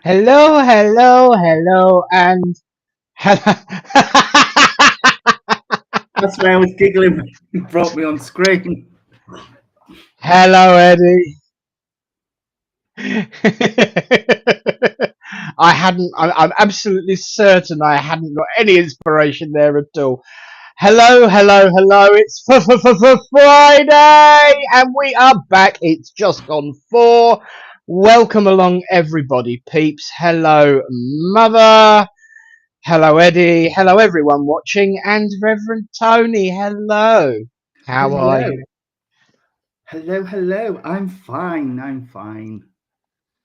Hello, hello, hello, and hello. That's why I was giggling when you brought me on screen. Hello, Eddie. I'm absolutely certain I hadn't got any inspiration there at all. Hello, hello, hello. It's Friday, and we are back. It's just gone 4. Welcome along, everybody, peeps. Hello, mother. Hello, Eddie. Hello, everyone watching, and Reverend Tony. Hello. How are Hello. you? Hello. I'm fine. I'm fine.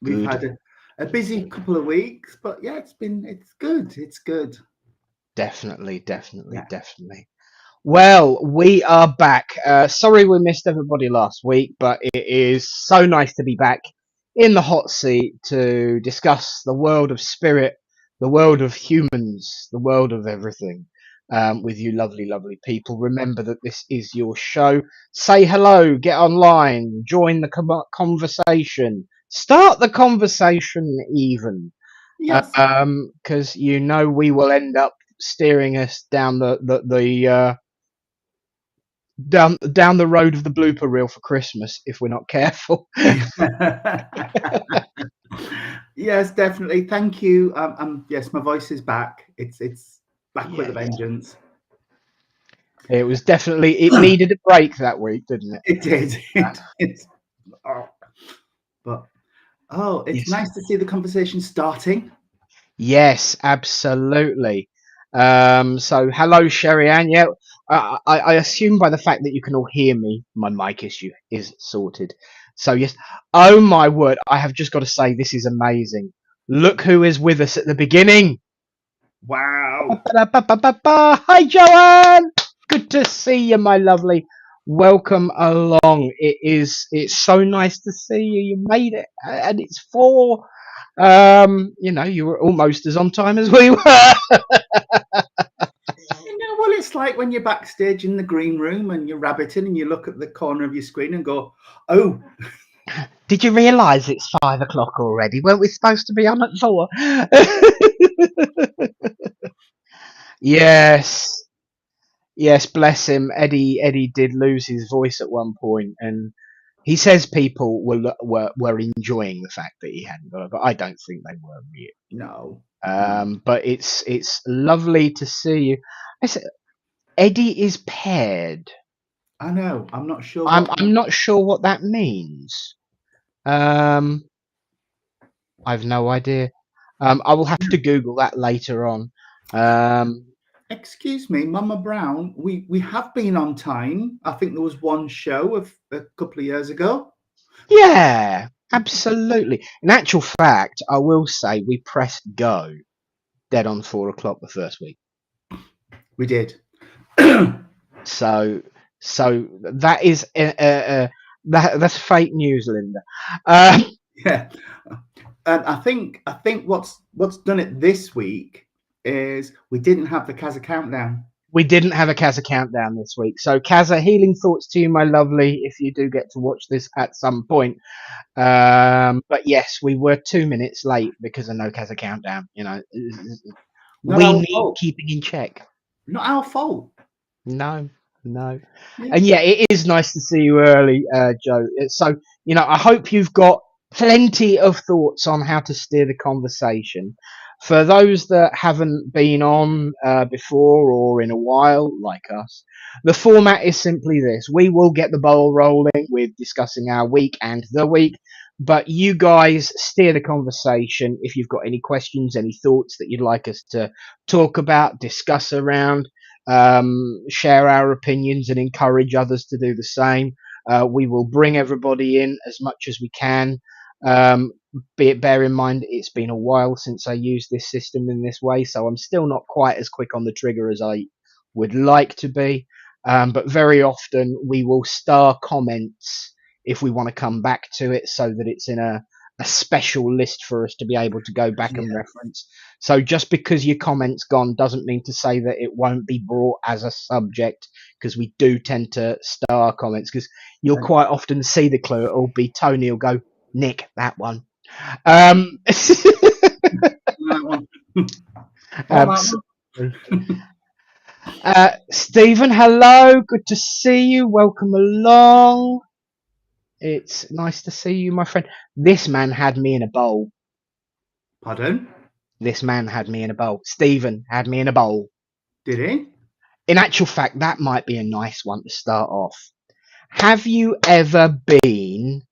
We've Good. had a busy couple of weeks, but yeah, it's good. It's good. Definitely, definitely, Yeah. definitely. Well, we are back. Sorry we missed everybody last week, but it is so nice to be back in the hot seat to discuss the world of spirit, the world of humans, the world of everything with you lovely, lovely people. Remember that this is your show. Say hello, get online, join the conversation, start the conversation even. Yes. Because you know we will end up steering us down the down the road of the blooper reel for Christmas if we're not careful. Yes, definitely. Thank you. Yes, my voice is back. It's back with Yeah, a yeah. vengeance. It was definitely it needed a break that week, didn't it? It did. It did. Oh, but it's Yes. nice to see the conversation starting. Yes, absolutely. So hello, Sherry Ann. Yeah, I assume by the fact that you can all hear me, my mic issue is sorted. So yes. Oh my word! I have just got to say this is amazing. Look who is with us at the beginning. Wow. Ba-da-ba-ba-ba-ba. Hi, Joanne. Good to see you, my lovely. Welcome along. It's so nice to see you. You made it, and it's 4. You were almost as on time as we were. You know what it's like when you're backstage in the green room and you're rabbiting and you look at the corner of your screen and go, "Oh, Did you realise it's 5 o'clock already? Weren't we supposed to be on at 4? Yes, yes, bless him. Eddie did lose his voice at one point, and he says people were enjoying the fact that he hadn't got it, but I don't think they were really. no, no." But it's lovely to see you. I said, Eddie is paired. I know. I'm not sure I'm what that. I'm not sure what that means. Um, I've no idea. I will have to Google that later on. Um, Excuse me, Mama Brown. We have been on time. I think there was one show of a couple of years ago. yeah, absolutely. In actual fact, I will say we pressed go dead on 4 o'clock the first week. We did. So so that is that's fake news, Linda. Uh, Yeah, and I think what's done it this week is we didn't have the Kazaa countdown. we didn't have a Kaza countdown this week. So Kaza, healing thoughts to you, my lovely, if you do get to watch this at some point. But yes, we were 2 minutes late because of no Kaza countdown. Not We our need fault. keeping in check. Not our fault. No, no. Yeah. And yeah, it is nice to see you early, Joe. So, I hope you've got plenty of thoughts on how to steer the conversation. For those that haven't been on before or in a while, like us, the format is simply this. We will get the ball rolling with discussing our week and the week, but you guys steer the conversation. If you've got any questions, any thoughts that you'd like us to talk about, discuss around, share our opinions and encourage others to do the same. We will bring everybody in as much as we can. Um, bear in mind, it's been a while since I used this system in this way, so I'm still not quite as quick on the trigger as I would like to be. But very often we will star comments if we want to come back to it so that it's in a special list for us to be able to go back and Yeah. reference. So just because your comment's gone doesn't mean to say that it won't be brought as a subject, because we do tend to star comments, because you'll And quite often see the clue. It'll be Tony will go, Nick, that one. Um, All right. Absolutely. Stephen, hello. Good to see you. Welcome along. It's nice to see you, my friend. This man had me in a bowl. Pardon? This man had me in a bowl. Stephen had me in a bowl. Did he? In actual fact, that might be a nice one to start off. Have you ever been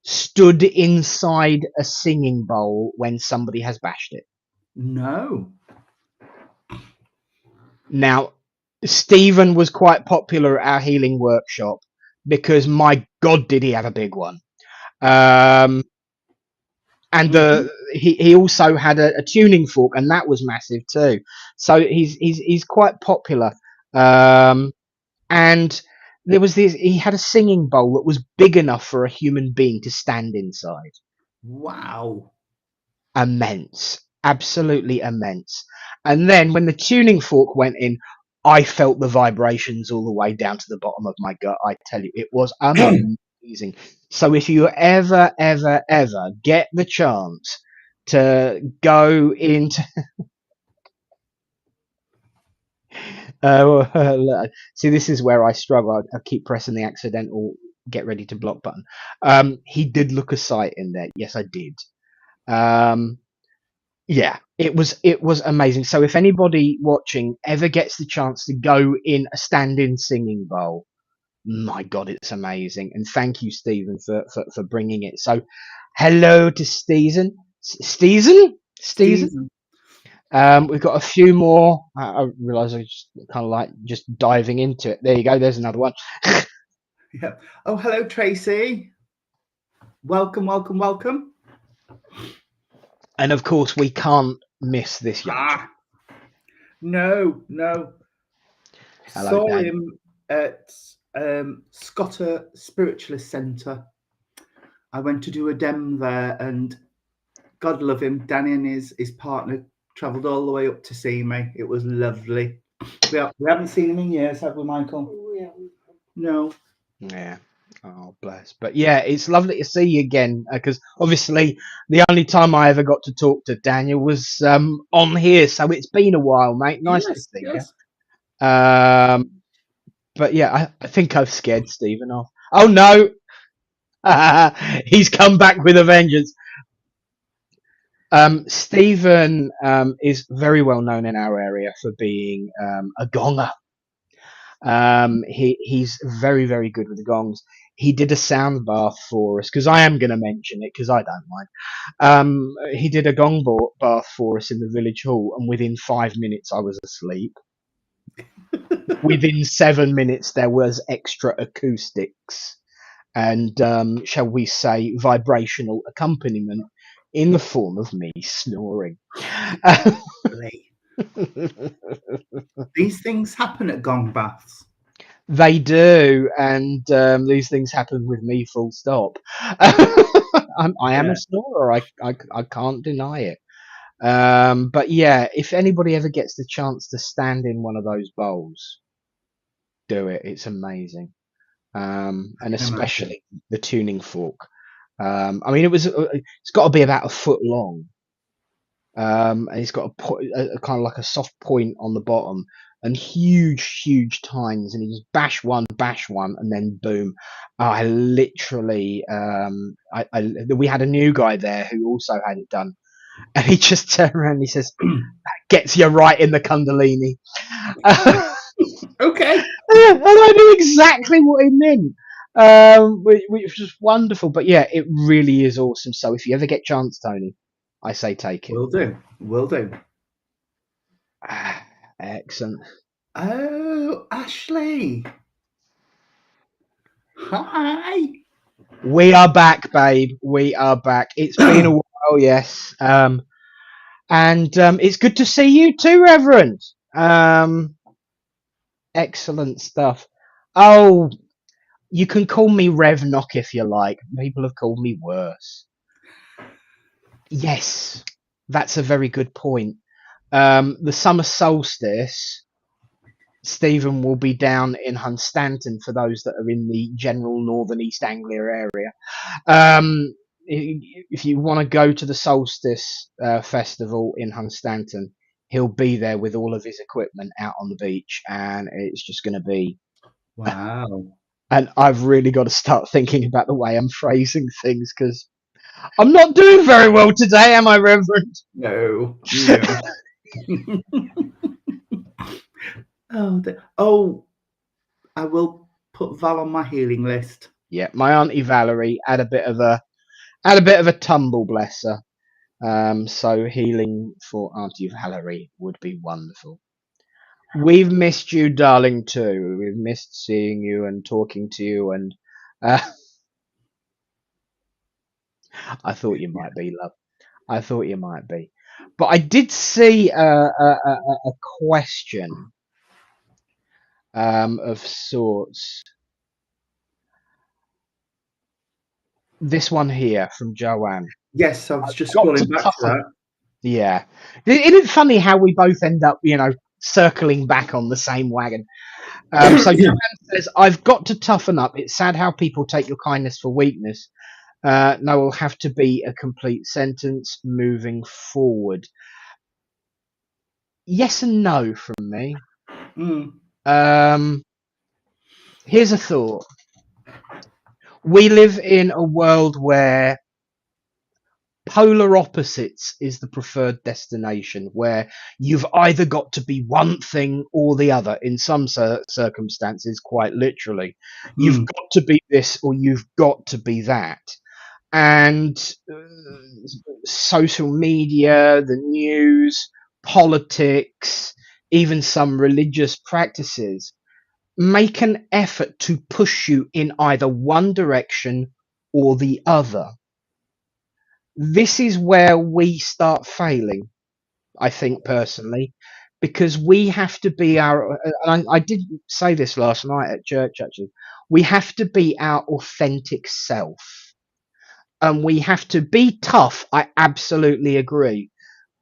stood inside a singing bowl when somebody has bashed it? No. Now, Stephen was quite popular at our healing workshop because, my God, did he have a big one. And he also had a tuning fork, and that was massive too. So he's quite popular. And there was this. He had a singing bowl that was big enough for a human being to stand inside. Wow. Immense, absolutely immense. And then when the tuning fork went in, I felt the vibrations all the way down to the bottom of my gut. I tell you, it was amazing. So if you ever, ever, ever get the chance to go into, see, this is where I struggle. I keep pressing the accidental get ready to block button. He did look a sight in there. Yes, I did. Yeah, it was amazing. So if anybody watching ever gets the chance to go in a stand-in singing bowl, my God, it's amazing. And thank you, Stephen, for bringing it. So hello to Stephen. Stephen. Stephen. We've got a few more. I realise I just kind of like just diving into it. There you go. There's another one. Yeah. Oh, hello, Tracy. Welcome, welcome, welcome. And of course, we can't miss this young chap. No. Hello, Saw Dan. him at Scotter Spiritualist Centre. I went to do a dem there, and God love him, Danny and his partner travelled all the way up to see me. It was lovely. We haven't seen him in years, have we, Michael? We haven't. No. Yeah. Oh, bless. But yeah, it's lovely to see you again because obviously the only time I ever got to talk to Daniel was on here. So it's been a while, mate. Nice to see you. But yeah, I think I've scared Stephen off. Oh, no. He's come back with a vengeance. Stephen is very well known in our area for being a gonger. He's very, very good with the gongs. He did a sound bath for us because I am going to mention it because I don't mind. He did a gong bath for us in the village hall, and within 5 minutes I was asleep. Within 7 minutes there was extra acoustics and, shall we say, vibrational accompaniment in the form of me snoring. These things happen at gong baths. They do, and these things happen with me. Full stop. I am a snorer. I can't deny it. But yeah, if anybody ever gets the chance to stand in one of those bowls, do it. It's amazing. And especially the tuning fork. I mean, it's got to be about a foot long. And it's got a kind of like a soft point on the bottom and huge tines, and he just bash one, and then boom. I literally, we had a new guy there who also had it done, and he just turned around and he says, "Gets you right in the Kundalini." Okay. And I knew exactly what he meant, which was just wonderful. But yeah, it really is awesome. So if you ever get a chance, Tony, I say take it. Will do. Excellent. Oh, Ashley. Hi. We are back, babe. We are back. It's been a while, yes. And it's good to see you too, Reverend. Excellent stuff. Oh, you can call me Rev Knock if you like. People have called me worse. Yes, that's a very good point. The summer solstice, Stephen will be down in Hunstanton for those that are in the general northern East Anglia area. if you want to go to the Solstice festival in Hunstanton, he'll be there with all of his equipment out on the beach, and it's just going to be. Wow. And I've really got to start thinking about the way I'm phrasing things because I'm not doing very well today, am I, Reverend? No. Oh, I will put Val on my healing list. Yeah, my auntie Valerie had a bit of a tumble, bless her. So healing for Auntie Valerie would be wonderful. We've missed you, darling, too. We've missed seeing you and talking to you, and uh, I thought you might be, love. I thought you might be. But I did see a question of sorts. This one here from Joanne. Yes, I was just Got to scrolling back to toughen. that. Yeah. Isn't it funny how we both end up, circling back on the same wagon? So Joanne says, I've got to toughen up. It's sad how people take your kindness for weakness. No, will have to be a complete sentence moving forward. Yes and no from me. Here's a thought. We live in a world where polar opposites is the preferred destination, where you've either got to be one thing or the other. In some circumstances, quite literally, you've got to be this or you've got to be that. And social media, the news, politics, even some religious practices make an effort to push you in either one direction or the other. This is where we start failing, I think, personally, because we have to be I did say this last night at church, actually. We have to be our authentic self. And we have to be tough. I absolutely agree.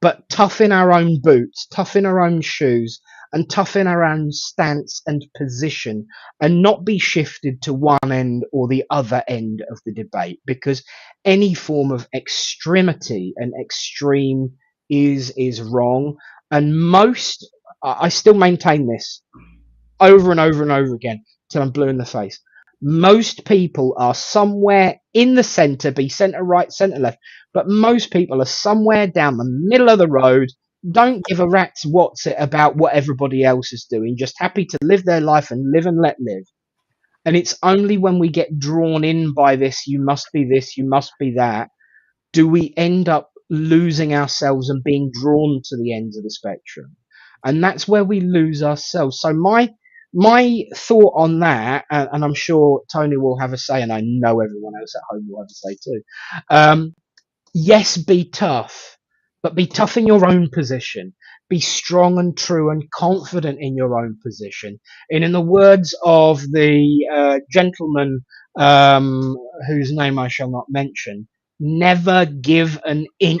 But tough in our own boots, tough in our own shoes, and tough in our own stance and position, and not be shifted to one end or the other end of the debate, because any form of extremity and extreme is wrong. And I still maintain this over and over and over again till I'm blue in the face. Most people are somewhere in the centre, be centre right, centre left, but most people are somewhere down the middle of the road, don't give a rat's what's it about what everybody else is doing, just happy to live their life and live and let live. And it's only when we get drawn in by this, you must be this, you must be that, do we end up losing ourselves and being drawn to the ends of the spectrum. And that's where we lose ourselves. So my thought on that, and I'm sure Tony will have a say, and I know everyone else at home will have a say too. Yes, be tough, but be tough in your own position. Be strong and true and confident in your own position. And in the words of the gentleman whose name I shall not mention, never give an inch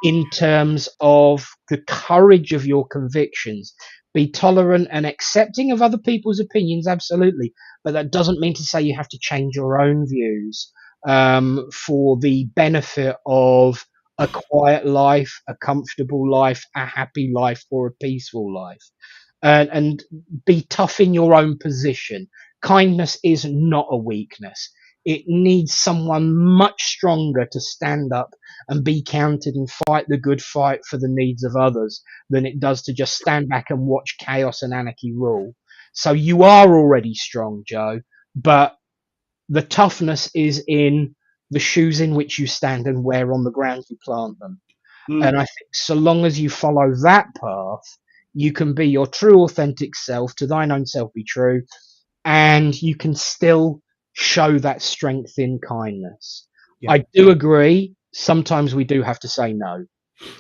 in terms of the courage of your convictions. Be tolerant and accepting of other people's opinions, absolutely. But that doesn't mean to say you have to change your own views for the benefit of a quiet life, a comfortable life, a happy life, or a peaceful life. And be tough in your own position. Kindness is not a weakness. It needs someone much stronger to stand up and be counted and fight the good fight for the needs of others than it does to just stand back and watch chaos and anarchy rule. So you are already strong, Joe, but the toughness is in the shoes in which you stand and where on the ground you plant them. And I think so long as you follow that path, you can be your true, authentic self, to thine own self be true, and you can still show that strength in kindness. Yeah. I do agree. Sometimes we do have to say no.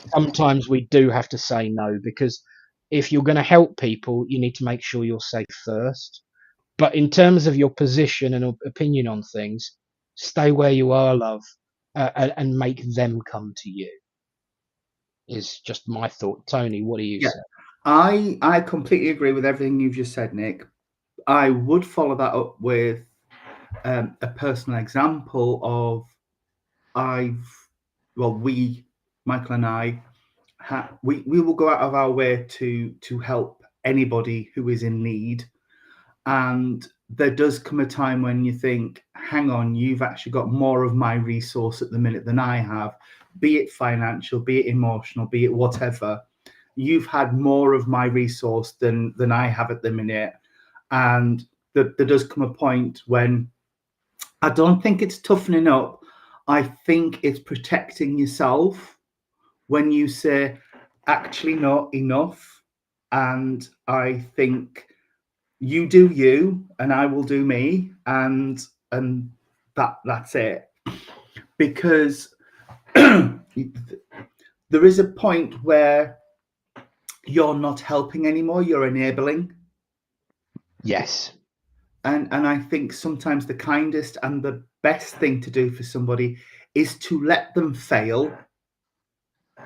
Sometimes we do have to say no, because if you're going to help people, you need to make sure you're safe first. But in terms of your position and opinion on things, stay where you are, love, and make them come to you. Is just my thought. Tony, what do you say? I completely agree with everything you've just said, Nick. I would follow that up with a personal example of we, Michael and I, we will go out of our way to help anybody who is in need. And there does come a time when you think, hang on, you've actually got more of my resource at the minute than I have, be it financial, be it emotional, be it whatever. You've had more of my resource than I have at the minute. And there does come a point when I don't think it's toughening up. I think it's protecting yourself when you say, actually, not enough. And I think you do you and I will do me, and that's it. Because there is a point where you're not helping anymore, you're enabling. Yes. And I think sometimes the kindest and the best thing to do for somebody is to let them fail,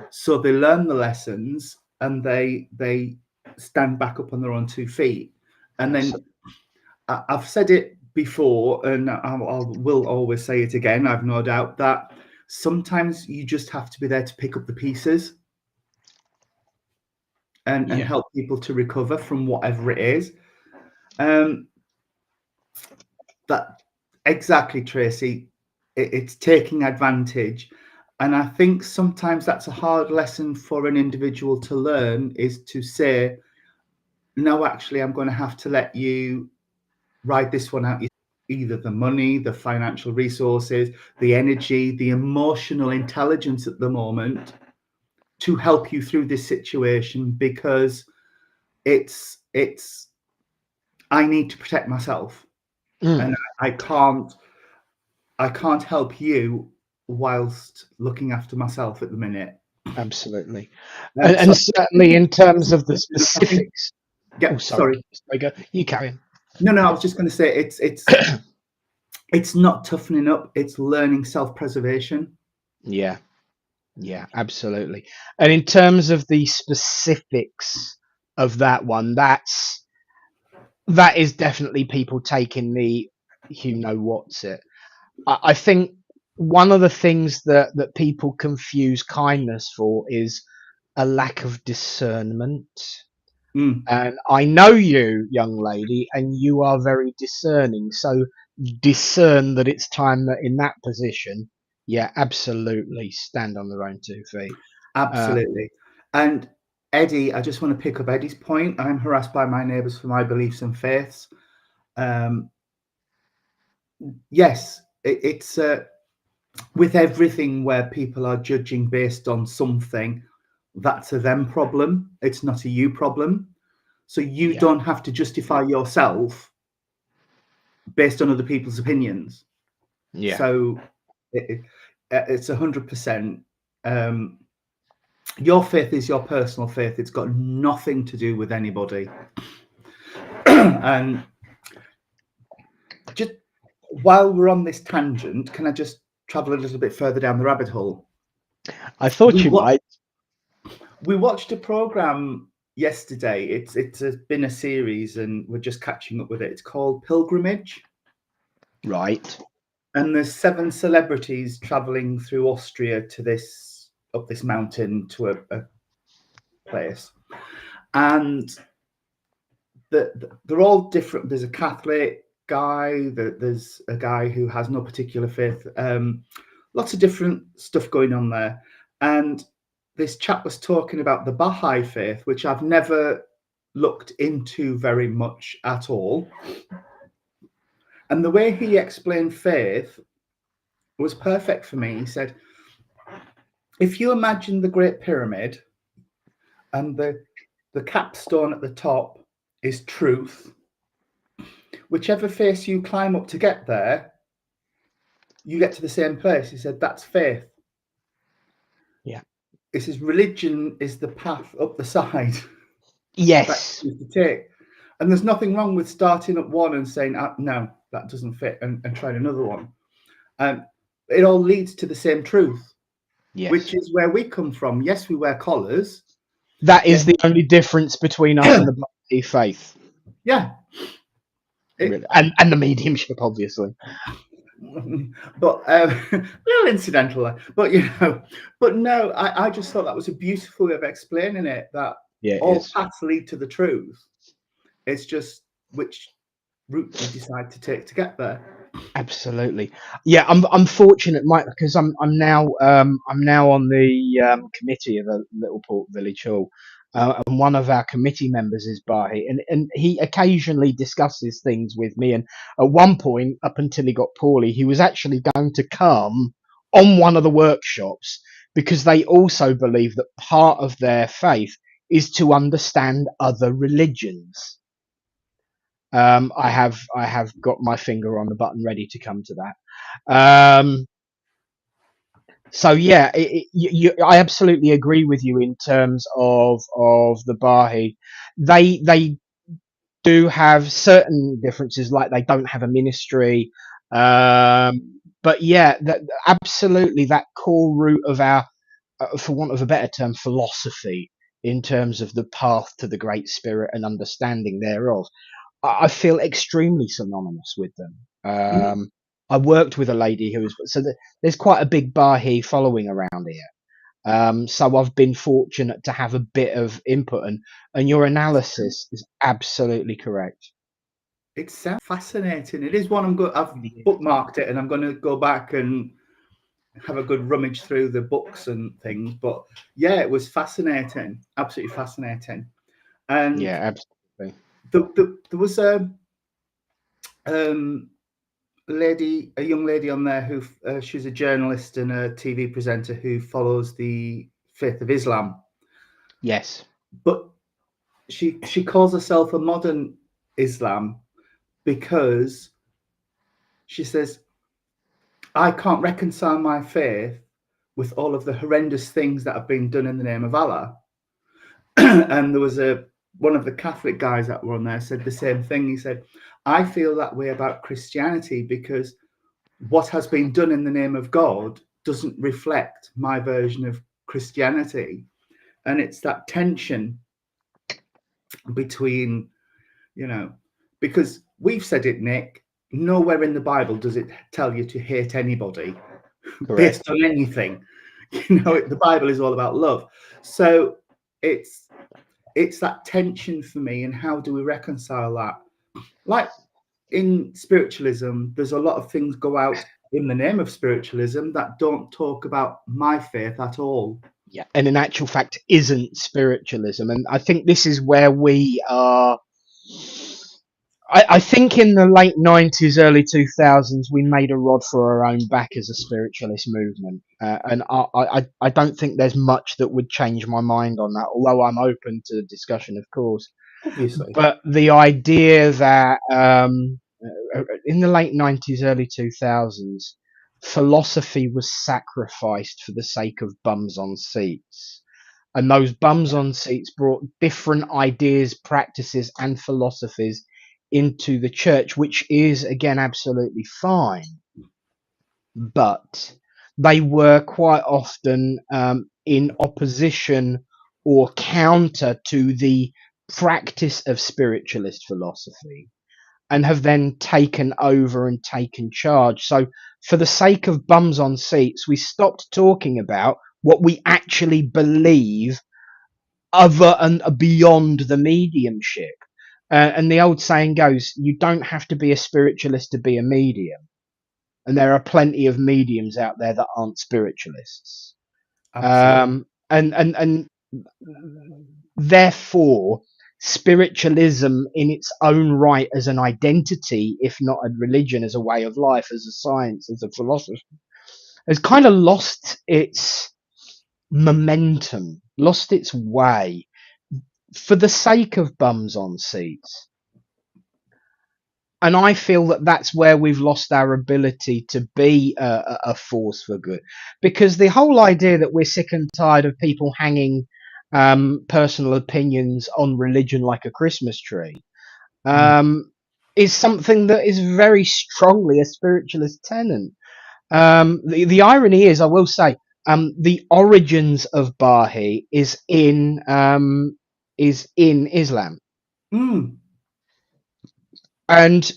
so they learn the lessons and they stand back up on their own 2 feet. And then I've said it before, and I will always say it again, I've no doubt, that sometimes you just have to be there to pick up the pieces and help people to recover from whatever it is. That exactly, Tracy. It's taking advantage. And I think sometimes that's a hard lesson for an individual to learn, is to say, no, actually, I'm going to have to let you ride this one out. Either the money, the financial resources, the energy, the emotional intelligence at the moment to help you through this situation, because it's I need to protect myself. And I can't help you whilst looking after myself at the minute. Absolutely. And certainly in terms of the specifics. Yeah, sorry. You carry on. No, I was just going to say it's not toughening up, it's learning self-preservation. Yeah, absolutely. And in terms of the specifics of that one, that is definitely people taking the what's it. I think one of the things that people confuse kindness for is a lack of discernment. And I know you, young lady, and you are very discerning. So discern that it's time that in that position, absolutely stand on their own 2 feet. Absolutely. And Eddie, I just want to pick up Eddie's point. I'm harassed by my neighbours for my beliefs and faiths. Yes, it's with everything where people are judging based on something, that's a them problem. It's not a you problem. So you don't have to justify yourself based on other people's opinions. Yeah. So it's 100%. Your faith is your personal faith. It's got nothing to do with anybody. And just while we're on this tangent, can I just travel a little bit further down the rabbit hole? I thought you might. We watched a program yesterday. It's been a series, and we're just catching up with it. It's called Pilgrimage. Right. And there's 7 celebrities traveling through Austria to up this mountain to a place, and they're all different. There's a Catholic guy, there's a guy who has no particular faith, lots of different stuff going on there. And this chap was talking about the Baha'i faith, which I've never looked into very much at all. And the way he explained faith was perfect for me. He said, if you imagine the Great Pyramid and the capstone at the top is truth, whichever face you climb up to get there, you get to the same place. He said, that's faith. Yeah. He says, religion is the path up the side. Yes. To take. And there's nothing wrong with starting at one and saying, no, that doesn't fit, and trying another one. It all leads to the same truth, which is where we come from. Yes, we wear collars. That is the only difference between us and the Baha'i faith. Yeah. And the mediumship, obviously. But a little incidental there. But but no, I just thought that was a beautiful way of explaining it, that Yeah, it all is. paths lead to the truth. It's just which route we decide to take to get there. Absolutely. Yeah, I'm fortunate, Mike, because I'm now on the committee of a little port village hall, and one of our committee members is Bahi, and he occasionally discusses things with me. And at one point, up until he got poorly, he was actually going to come on one of the workshops because they also believe that part of their faith is to understand other religions. I have got my finger on the button, ready to come to that. So yeah, I absolutely agree with you in terms of the Bahi. They do have certain differences, like they don't have a ministry. But yeah, absolutely that core root of our, for want of a better term, philosophy in terms of the path to the Great Spirit and understanding thereof. I feel extremely synonymous with them. Mm, I worked with a lady who was, there's quite a big Bahi following around here. So I've been fortunate to have a bit of input, and your analysis is absolutely correct. it sounds fascinating. It is one I've It really is. bookmarked it, and I'm going to go back and have a good rummage through the books and things. But yeah, it was fascinating, absolutely fascinating. And Yeah, absolutely. there was um, a young lady on there who she's a journalist and a TV presenter who follows the faith of Islam, Yes. but she calls herself a modern Islam because she says, I can't reconcile my faith with all of the horrendous things that have been done in the name of Allah. And there was one of the Catholic guys that were on there said the same thing. He said, I feel that way about Christianity because what has been done in the name of God doesn't reflect my version of Christianity. And it's that tension between, you know, because we've said it, Nick, nowhere in the Bible does it tell you to hate anybody based Correct. on anything. The Bible is all about love. So it's that tension for me, and how do we reconcile that? Like in spiritualism, there's a lot of things go out in the name of spiritualism that don't talk about my faith at all. Yeah, and in actual fact, isn't spiritualism, and I think this is where we are. I think in the late 90s, early 2000s, we made a rod for our own back as a spiritualist movement. And I don't think there's much that would change my mind on that, although I'm open to discussion, of course. Obviously. But the idea that in the late 90s, early 2000s, philosophy was sacrificed for the sake of bums on seats. And those bums on seats brought different ideas, practices, and philosophies into the church, which is, again, absolutely fine. But they were quite often in opposition or counter to the practice of spiritualist philosophy, and have then taken over and taken charge. So, for the sake of bums on seats, we stopped talking about what we actually believe other and beyond the mediumship. And the old saying goes, you don't have to be a spiritualist to be a medium. And there are plenty of mediums out there that aren't spiritualists. Absolutely. And therefore, spiritualism in its own right as an identity, if not a religion, as a way of life, as a science, as a philosophy, has kind of lost its momentum, lost its way for the sake of bums on seats. And I feel that that's where we've lost our ability to be a force for good, because the whole idea that we're sick and tired of people hanging personal opinions on religion like a Christmas tree Mm. um, is something that is very strongly a spiritualist tenet. The irony is, I will say, the origins of Bahi is in Islam, Mm. and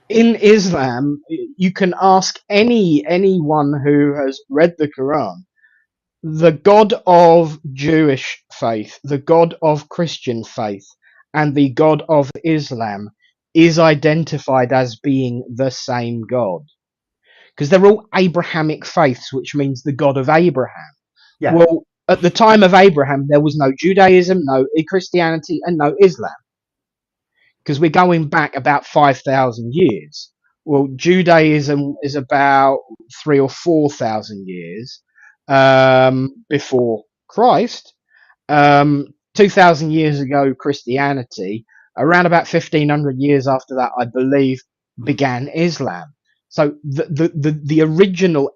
In Islam, you can ask anyone who has read the Quran. The God of Jewish faith, the God of Christian faith, and the God of Islam is identified as being the same God. Because they're all Abrahamic faiths, which means the God of Abraham. Yeah. Well, at the time of Abraham, there was no Judaism, no Christianity, and no Islam. Because we're going back about 5,000 years. Well, Judaism is about 3 or 4 thousand years before Christ. 2,000 years ago, Christianity. Around about 1,500 years after that, I believe, began Islam. So the original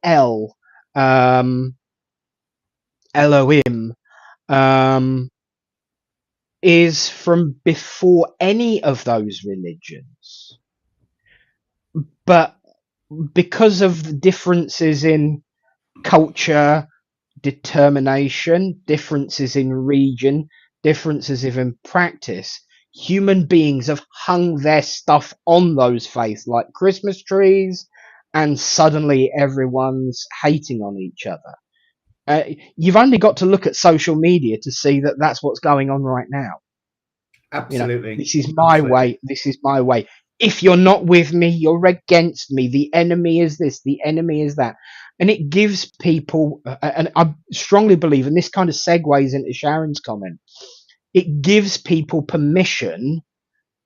Elohim, um, is from before any of those religions. But because of the differences in culture, determination, differences in region, differences in practice, human beings have hung their stuff on those faiths like Christmas trees, and suddenly everyone's hating on each other. You've only got to look at social media to see that that's what's going on right now. Absolutely. This is my Absolutely. way. This is my way. If you're not with me, you're against me. The enemy is this, the enemy is that. And it gives people, and I strongly believe, and this kind of segues into Sharon's comment, it gives people permission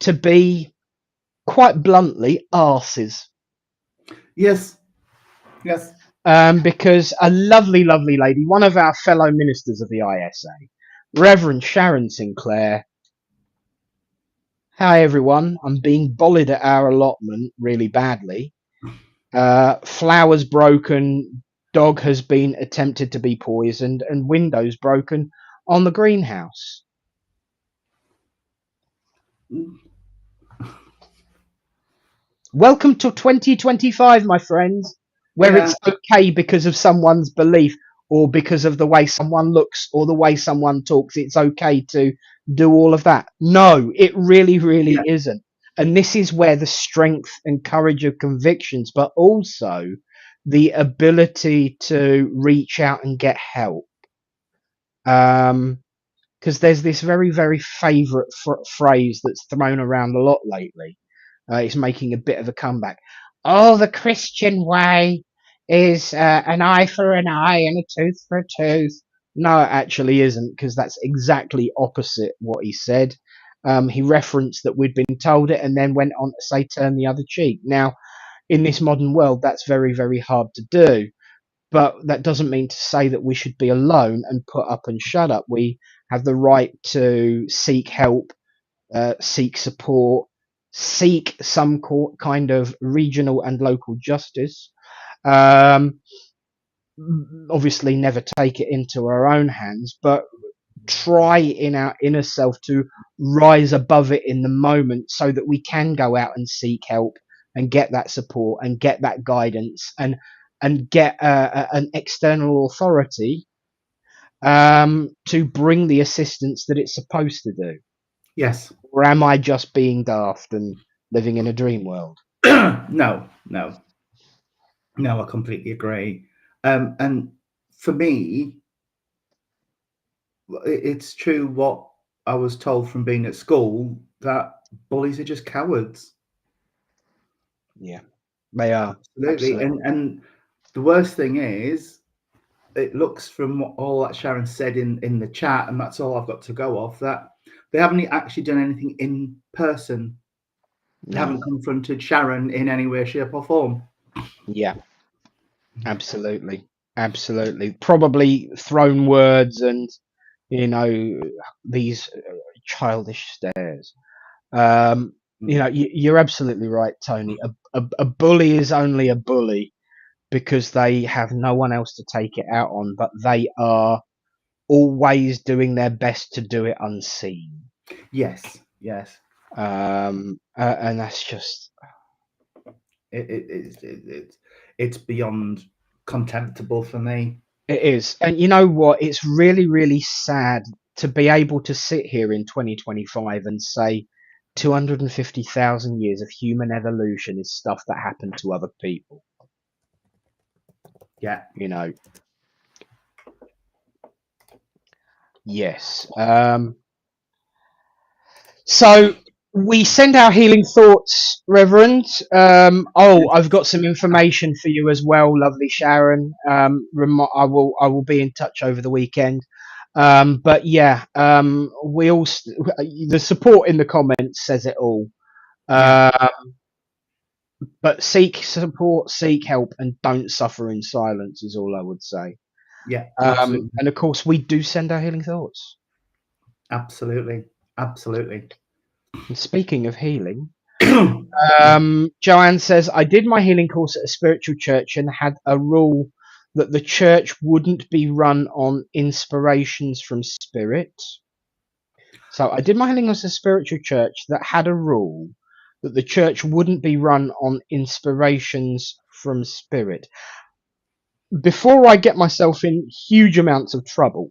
to be, quite bluntly, arses. Yes. Yes. Because a lovely, lovely lady, one of our fellow ministers of the ISA, Reverend Sharon Sinclair. Hi everyone, I'm being bullied at our allotment really badly. Flowers broken, dog has been attempted to be poisoned, and windows broken on the greenhouse. Welcome to 2025, my friends, where Yeah. it's okay because of someone's belief or because of the way someone looks or the way someone talks. It's okay to do all of that. No, it really, really Yeah. isn't. And this is where the strength and courage of convictions, but also the ability to reach out and get help. Because there's this very, very favourite phrase that's thrown around a lot lately. It's making a bit of a comeback. Oh, the Christian way is an eye for an eye and a tooth for a tooth. No, it actually isn't, because that's exactly opposite what he said. He referenced that we'd been told it and then went on to say turn the other cheek. Now, in this modern world, that's very, very hard to do. But that doesn't mean to say that we should be alone and put up and shut up. We have the right to seek help, seek support, seek some kind of regional and local justice. Um, Obviously, never take it into our own hands, but try in our inner self to rise above it in the moment so that we can go out and seek help and get that support and get that guidance and get an external authority to bring the assistance that it's supposed to do. Yes. Or am I just being daft and living in a dream world? No. No. No. I completely agree. And for me, it's true what I was told from being at school, that bullies are just cowards. Yeah, they are. Absolutely. Absolutely. And the worst thing is, it looks from what all that Sharon said in the chat, and that's all I've got to go off, that they haven't actually done anything in person. They No. haven't confronted Sharon in any way, shape, or form. Yeah, absolutely. Absolutely. Probably thrown words and, you know, these childish stares. Um, you're absolutely right, Tony. A bully is only a bully because they have no one else to take it out on, but they are always doing their best to do it unseen. Yes, yes. And that's just It's beyond contemptible for me. it is. And you know what? It's really, really sad to be able to sit here in 2025 and say 250,000 years of human evolution is stuff that happened to other people. Yeah. You know. Yes. So we send our healing thoughts, Reverend. I've got some information for you as well, lovely Sharon. I will be in touch over the weekend. But yeah, we all the support in the comments says it all. Yeah. But seek support, seek help, and don't suffer in silence is all I would say. Yeah, absolutely. And of course, we do send our healing thoughts. Absolutely. Absolutely. And speaking of healing, Joanne says, I did my healing course at a spiritual church and had a rule that the church wouldn't be run on inspirations from spirit. So I did my healing course at a spiritual church that had a rule that the church wouldn't be run on inspirations from spirit. Before I get myself in huge amounts of trouble,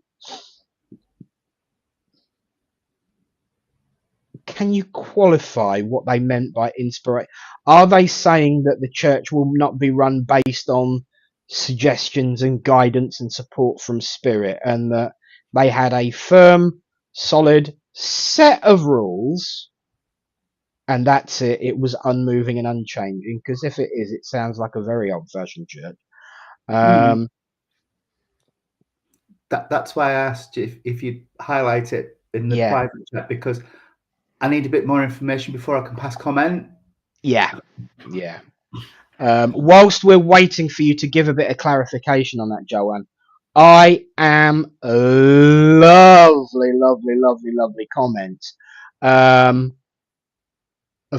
can you qualify what they meant by inspiration? Are they saying that the church will not be run based on suggestions and guidance and support from spirit, and that they had a firm, solid set of rules, and that's it? It was unmoving and unchanging. Because if it is, it sounds like a very old-fashioned church. That's why I asked you if you'd highlight it in the Yeah. private chat, because I need a bit more information before I can pass comment. Yeah. Whilst we're waiting for you to give a bit of clarification on that, Joanne, I am lovely comments of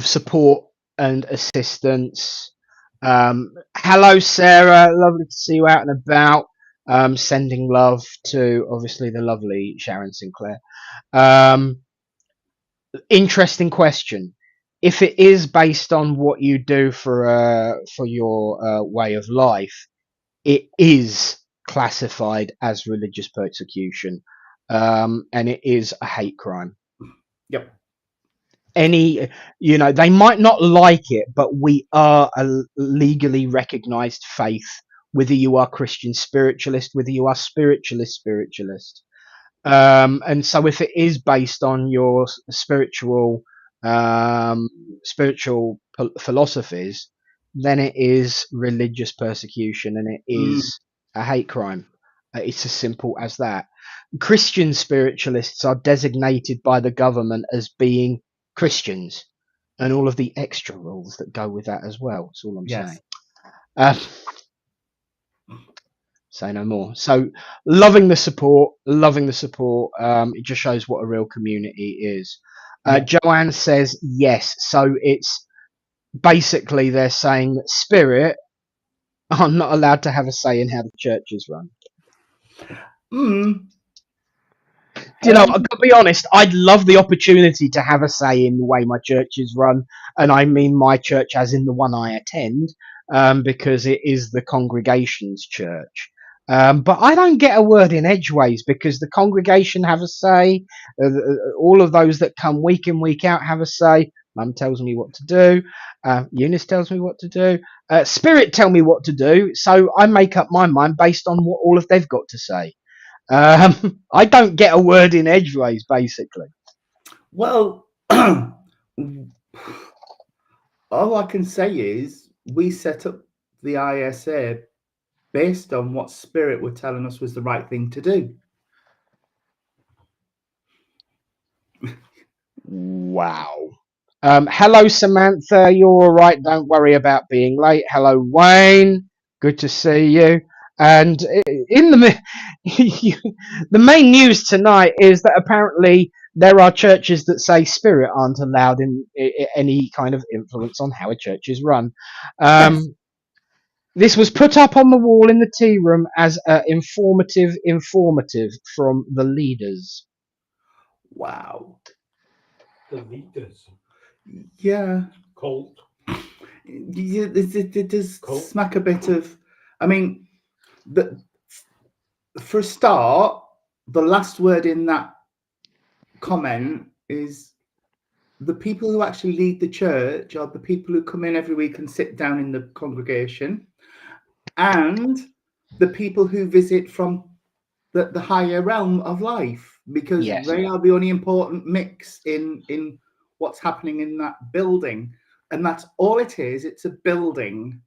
support and assistance. Hello, Sarah. Lovely to see you out and about. Sending love to obviously the lovely Sharon Sinclair. Interesting question. If it is based on what you do for your way of life, it is classified as religious persecution, and it is a hate crime. Yep. They might not like it, but we are a legally recognized faith, whether you are Christian spiritualist, whether you are spiritualist. And so if it is based on your spiritual philosophies, then it is religious persecution and it is a hate crime. It's as simple as that. Christian spiritualists are designated by the government as being Christians, and all of the extra rules that go with that as well. That's all I'm saying. Say no more. So loving the support. It just shows what a real community is. Joanne says yes. So it's basically they're saying that spirit are not allowed to have a say in how the church is run. I've got to be honest, I'd love the opportunity to have a say in the way my church is run. And I mean my church as in the one I attend, because it is the congregation's church. But I don't get a word in edgeways because the congregation have a say. All of those that come week in, week out have a say. Mum tells me what to do. Eunice tells me what to do. Spirit tell me what to do. So I make up my mind based on what all of they've got to say. I don't get a word in edgeways, basically. Well, all I can say is we set up the ISA based on what Spirit were telling us was the right thing to do. Wow. Hello, Samantha. You're all right. Don't worry about being late. Hello, Wayne. Good to see you. And in the main news tonight is that apparently there are churches that say spirit aren't allowed in any kind of influence on how a church is run. Yes. This was put up on the wall in the tea room as informative from the leaders. Wow. The leaders. Yeah. Cult. Yeah, it does smack a bit of. I mean, for a start, the last word in that comment is the people who actually lead the church are the people who come in every week and sit down in the congregation, and the people who visit from the higher realm of life, because Yes. they are the only important mix in what's happening in that building. And that's all it is. It's a building.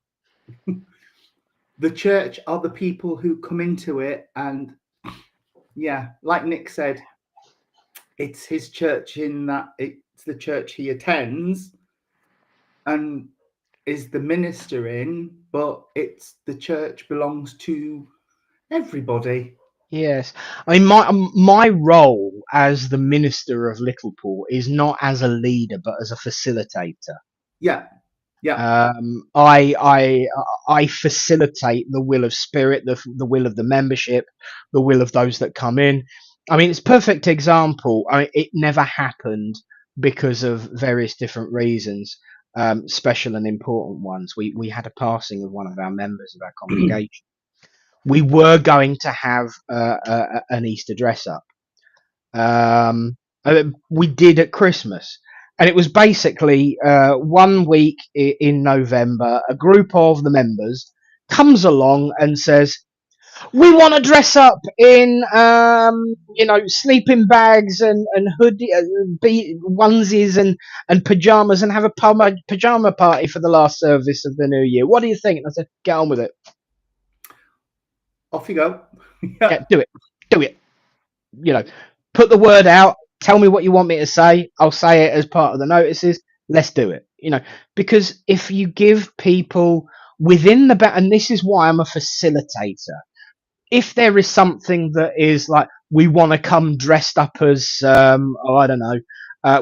The church are the people who come into it, and yeah, like Nick said, it's his church in that it's the church he attends and is the minister in, but it's the church belongs to everybody. Yes, I mean my role as the minister of Littleport is not as a leader, but as a facilitator. Yeah, I facilitate the will of Spirit, the will of the membership, the will of those that come in. I mean, it's a perfect example. I mean, it never happened because of various different reasons, special and important ones. We had a passing of one of our members of our congregation. We were going to have an Easter dress up. We did at Christmas, and it was basically 1 week in November. A group of the members comes along and says, "We want to dress up in, sleeping bags and hoodie, onesies and pajamas, and have a pajama party for the last service of the new year. What do you think?" And I said, "Get on with it. off you go. Yeah, do it. Put the word out. Tell me what you want me to say. I'll say it as part of the notices. Let's do it." Because if you give people within and this is why I'm a facilitator. If there is something that is like, we want to come dressed up as, I don't know,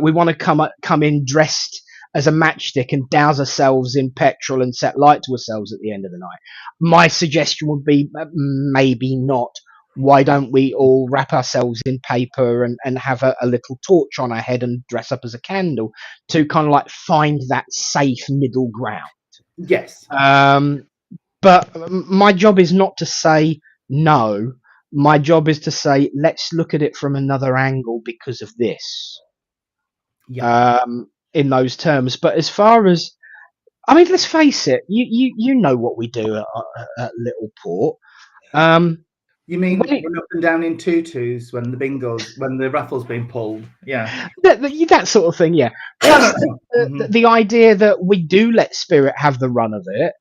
we want to come in dressed as a matchstick and douse ourselves in petrol and set light to ourselves at the end of the night. My suggestion would be maybe not. Why don't we all wrap ourselves in paper and have a little torch on our head and dress up as a candle to kind of like find that safe middle ground? Yes. But my job is not to say no. My job is to say, let's look at it from another angle because of this. Yeah. In those terms. But as far as, I mean, let's face it, you know what we do at Little Port. You mean run up and down in tutus when the raffle's been pulled? Yeah. That sort of thing, yeah. Plus the idea that we do let Spirit have the run of it,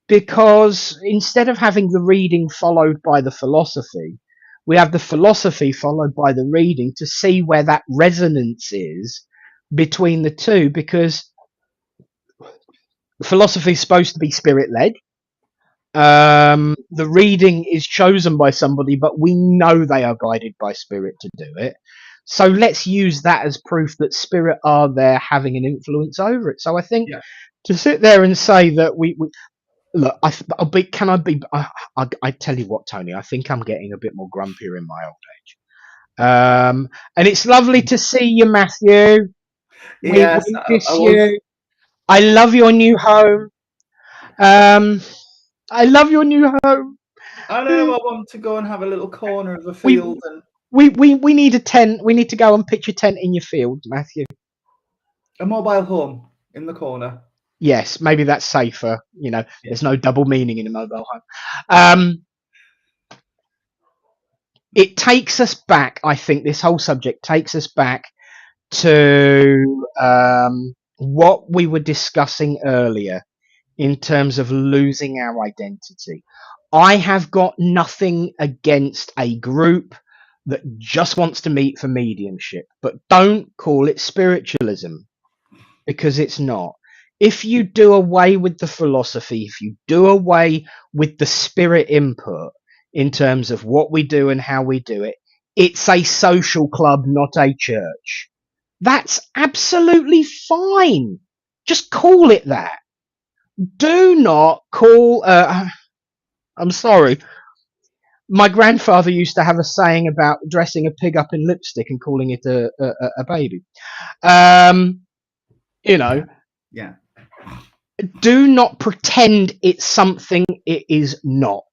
because instead of having the reading followed by the philosophy, we have the philosophy followed by the reading to see where that resonance is between the two, because philosophy is supposed to be Spirit-led. The reading is chosen by somebody, but we know they are guided by Spirit to do it. So let's use that as proof that Spirit are there having an influence over it. So I think to sit there and say that we look, I tell you what, Tony, I think I'm getting a bit more grumpier in my old age. And it's lovely to see you, Matthew. Yes, we miss you. I love your new home. I love your new home. I know. I want to go and have a little corner of a field. We need a tent. We need to go and pitch a tent in your field, Matthew. A mobile home in the corner. Yes, maybe that's safer. There's no double meaning in a mobile home. It takes us back. I think this whole subject takes us back to what we were discussing earlier in terms of losing our identity. I have got nothing against a group that just wants to meet for mediumship, but don't call it spiritualism, because it's not. If you do away with the philosophy, if you do away with the spirit input in terms of what we do and how we do it, it's a social club, not a church. That's absolutely fine. Just call it that. Do not call. I'm sorry. My grandfather used to have a saying about dressing a pig up in lipstick and calling it a baby. Yeah. Do not pretend it's something it is not.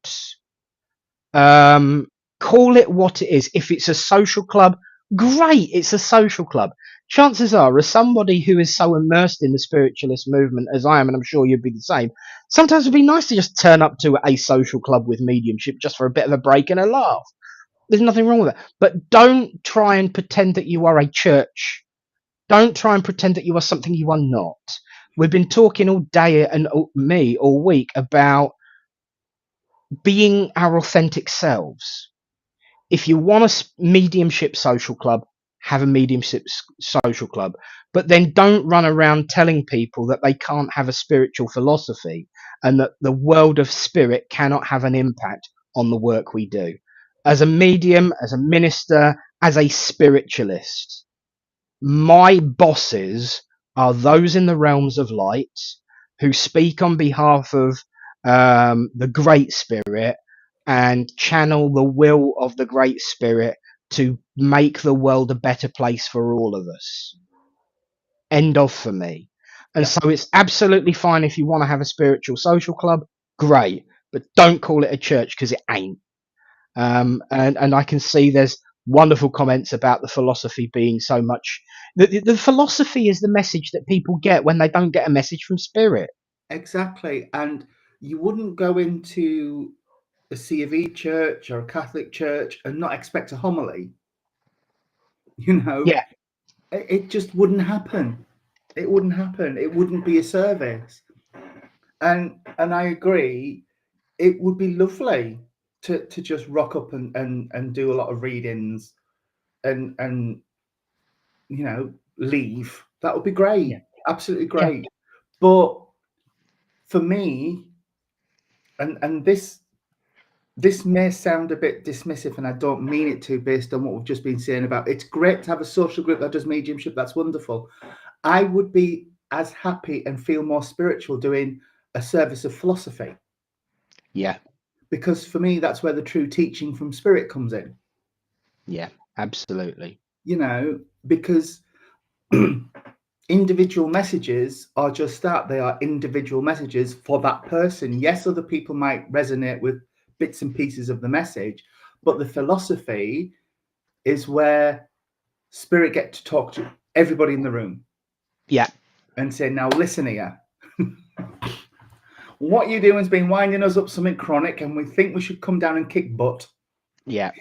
Call it what it is. If it's a social club, great, it's a social club. chances are, as somebody who is so immersed in the spiritualist movement as I am, and I'm sure you'd be the same, sometimes it'd be nice to just turn up to a social club with mediumship just for a bit of a break and a laugh. There's nothing wrong with that. But don't try and pretend that you are a church. Don't try and pretend that you are something you are not. We've been talking all day and me all week about being our authentic selves. If you want a mediumship social club, have a mediumship social club. But then don't run around telling people that they can't have a spiritual philosophy and that the world of spirit cannot have an impact on the work we do. As a medium, as a minister, as a spiritualist, my bosses are those in the realms of light who speak on behalf of the Great Spirit and channel the will of the Great Spirit to make the world a better place for all of us. End of for me. And Yeah. so it's absolutely fine if you want to have a spiritual social club, great, but don't call it a church because it ain't. And I can see there's wonderful comments about the philosophy being so much. The philosophy is the message that people get when they don't get a message from spirit. Exactly. And you wouldn't go into a C of E church or a Catholic church and not expect a homily. You know, Yeah, it just wouldn't happen. It wouldn't happen. It wouldn't be a service. And I agree. It would be lovely to just rock up and do a lot of readings and you know leave. That would be great. yeah, Absolutely yeah, great. But for me, and this may sound a bit dismissive, and I don't mean it to, based on what we've just been saying about it's great to have a social group that does mediumship. That's wonderful. I would be as happy and feel more spiritual doing a service of philosophy, yeah, because for me, that's where the true teaching from spirit comes in. yeah, absolutely. You know, because individual messages are just that, they are individual messages for that person. Yes, other people might resonate with bits and pieces of the message, but the philosophy is where spirit get to talk to everybody in the room Yeah, and say, now listen here. What you're doing has been winding us up something chronic, and we think we should come down and kick butt. yeah,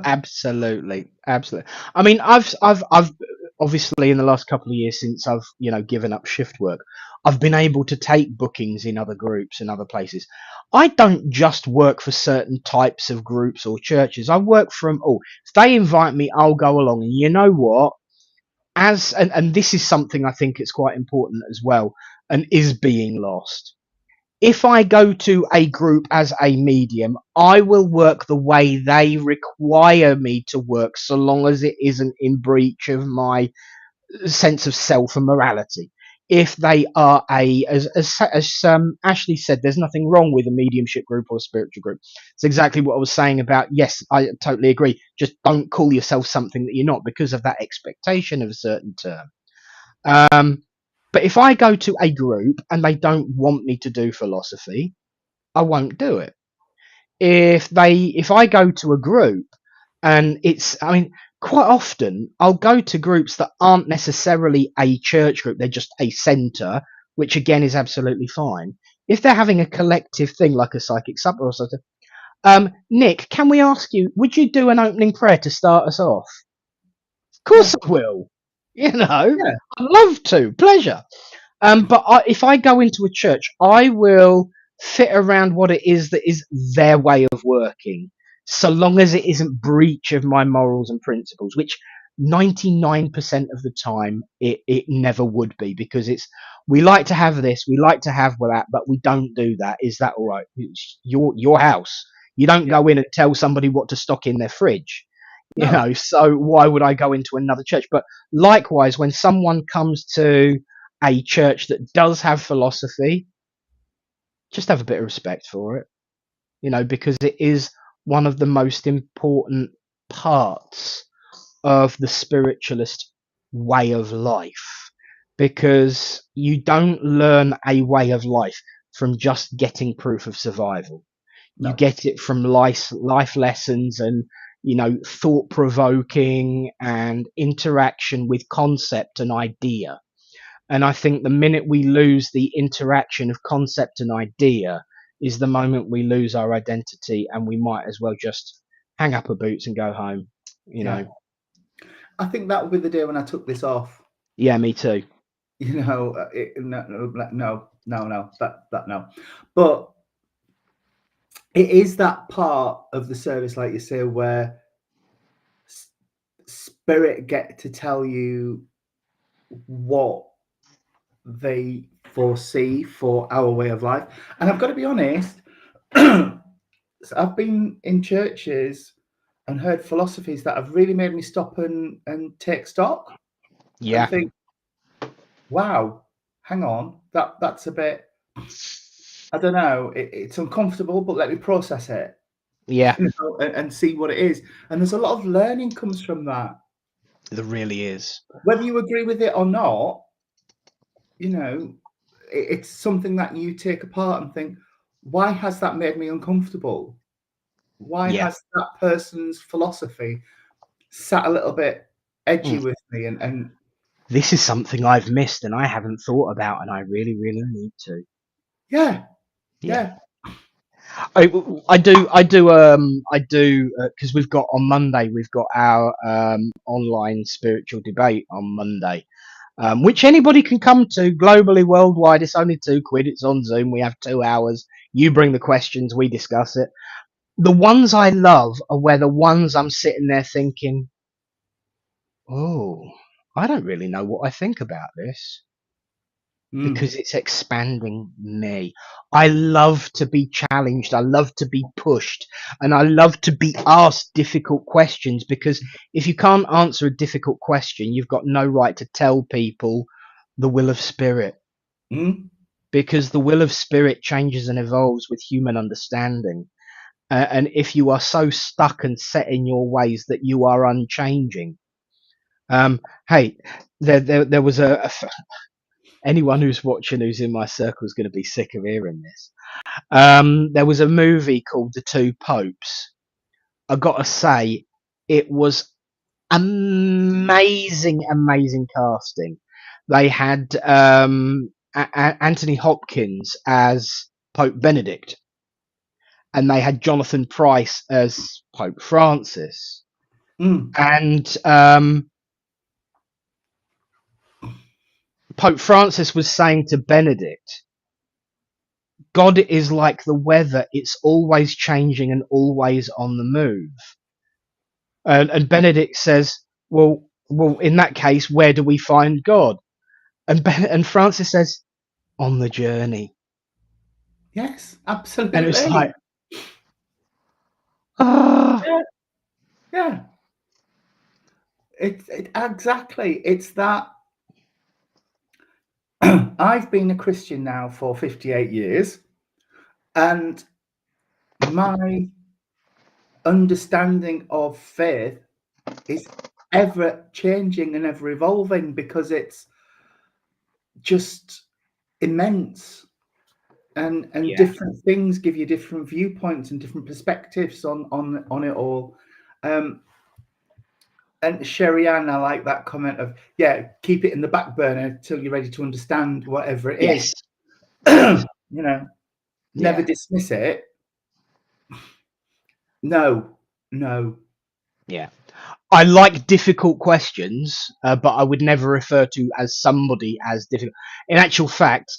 absolutely, absolutely. I mean, I've obviously in the last couple of years since I've given up shift work, I've been able to take bookings in other groups and other places. I don't just work for certain types of groups or churches. I work from all. If they invite me, I'll go along. And you know what? And this is something I think it's quite important as well, and is being lost. If I go to a group as a medium, I will work the way they require me to work, so long as it isn't in breach of my sense of self and morality. If they are as Ashley said, there's nothing wrong with a mediumship group or a spiritual group. It's exactly what I was saying about. Yes, I totally agree. Just don't call yourself something that you're not because of that expectation of a certain term. Um, but if I go to a group and they don't want me to do philosophy, I won't do it. If I go to a group and I mean, quite often I'll go to groups that aren't necessarily a church group, they're just a centre, which again is absolutely fine. If they're having a collective thing like a psychic supper or something, Nick, can we ask you, would you do an opening prayer to start us off? Of Yeah, course I will. I'd yeah, love to, pleasure. But if I go into a church, I will fit around what it is that is their way of working, so long as it isn't breach of my morals and principles, which 99% of the time it never would be, because we like to have this, we like to have that, but we don't do that. Is that all right? It's your house. You don't yeah. go in and tell somebody what to stock in their fridge. No, So why would I go into another church? But likewise, when someone comes to a church that does have philosophy, just have a bit of respect for it, because it is one of the most important parts of the spiritualist way of life, because you don't learn a way of life from just getting proof of survival. You no. get it from life lessons and thought-provoking and interaction with concept and idea. And I think the minute we lose the interaction of concept and idea is the moment we lose our identity, and we might as well just hang up our boots and go home. I think that would be the day when I took this off. Yeah, me too. No. But it is that part of the service, like you say, where spirit get to tell you what they foresee for our way of life. And I've got to be honest, I've been in churches and heard philosophies that have really made me stop and take stock. Yeah. And think, wow, hang on, that's a bit, I don't know, it's uncomfortable, but let me process it. Yeah. And see what it is. And there's a lot of learning comes from that. There really is. Whether you agree with it or not, it's something that you take apart and think, why has that made me uncomfortable? Why has that person's philosophy sat a little bit edgy with me? And this is something I've missed and I haven't thought about, and I really, really need to. Yeah. I do because we've got on Monday, we've got our online spiritual debate on Monday, which anybody can come to globally, worldwide. It's only £2. It's on Zoom. We have 2 hours. You bring the questions, we discuss it. The ones I love are where the ones I'm sitting there thinking, oh, I don't really know what I think about this. Because it's expanding me. I love to be challenged. I love to be pushed. And I love to be asked difficult questions, because if you can't answer a difficult question, you've got no right to tell people the will of spirit. Because the will of spirit changes and evolves with human understanding. And if you are so stuck and set in your ways that you are unchanging. Hey, there was anyone who's watching who's in my circle is going to be sick of hearing this. There was a movie called The Two Popes. I got to say, it was amazing casting. They had Anthony Hopkins as Pope Benedict, and they had Jonathan Pryce as Pope Francis. And Pope Francis was saying to Benedict, God is like the weather, it's always changing and always on the move. And Benedict says, well, in that case, where do we find God? And Francis says, on the journey. Yes, absolutely. And it's like, yeah. It exactly. It's that. I've been a Christian now for 58 years, and my understanding of faith is ever changing and ever evolving, because it's just immense, and different things give you different viewpoints and different perspectives on it all. And Sherry Ann, I like that comment of, keep it in the back burner till you're ready to understand whatever it is. Never dismiss it. No. Yeah. I like difficult questions, but I would never refer to as somebody as difficult. In actual fact,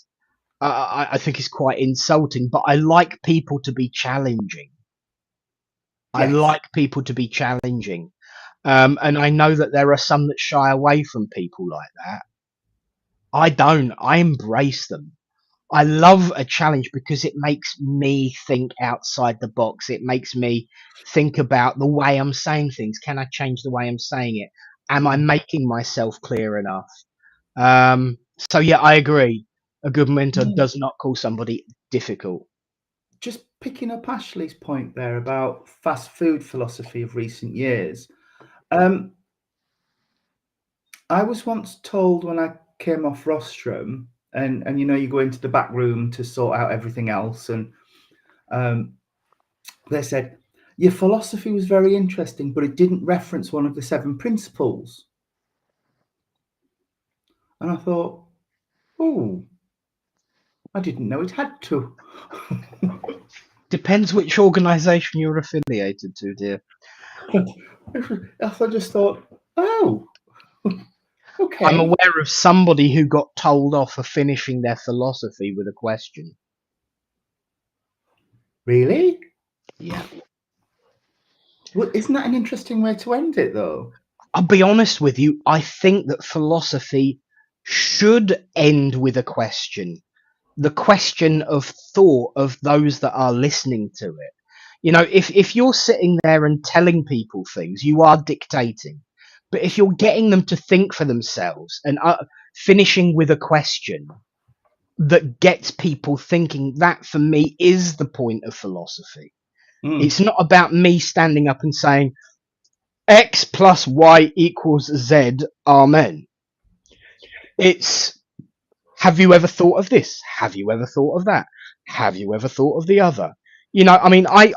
I think it's quite insulting, but I like people to be challenging. I like people to be challenging. And I know that there are some that shy away from people like that. I don't. I embrace them. I love a challenge because it makes me think outside the box. It makes me think about the way I'm saying things. Can I change the way I'm saying it? Am I making myself clear enough? So yeah, I agree. A good mentor does not call somebody difficult. Just picking up Ashley's point there about fast food philosophy of recent years. I was once told when I came off rostrum, and you go into the back room to sort out everything else, and they said, your philosophy was very interesting, but it didn't reference one of the 7 principles. And I thought, oh, I didn't know it had to. Depends which organisation you're affiliated to, dear. I just thought, oh, okay. I'm aware of somebody who got told off for finishing their philosophy with a question. Really? Yeah. Well, isn't that an interesting way to end it, though? I'll be honest with you, I think that philosophy should end with a question. The question of thought of those that are listening to it. You know, if you're sitting there and telling people things, you are dictating. But if you're getting them to think for themselves and finishing with a question that gets people thinking, that for me is the point of philosophy. It's not about me standing up and saying X plus Y equals Z, amen. It's, have you ever thought of this? Have you ever thought of that? Have you ever thought of the other? You know, I mean, I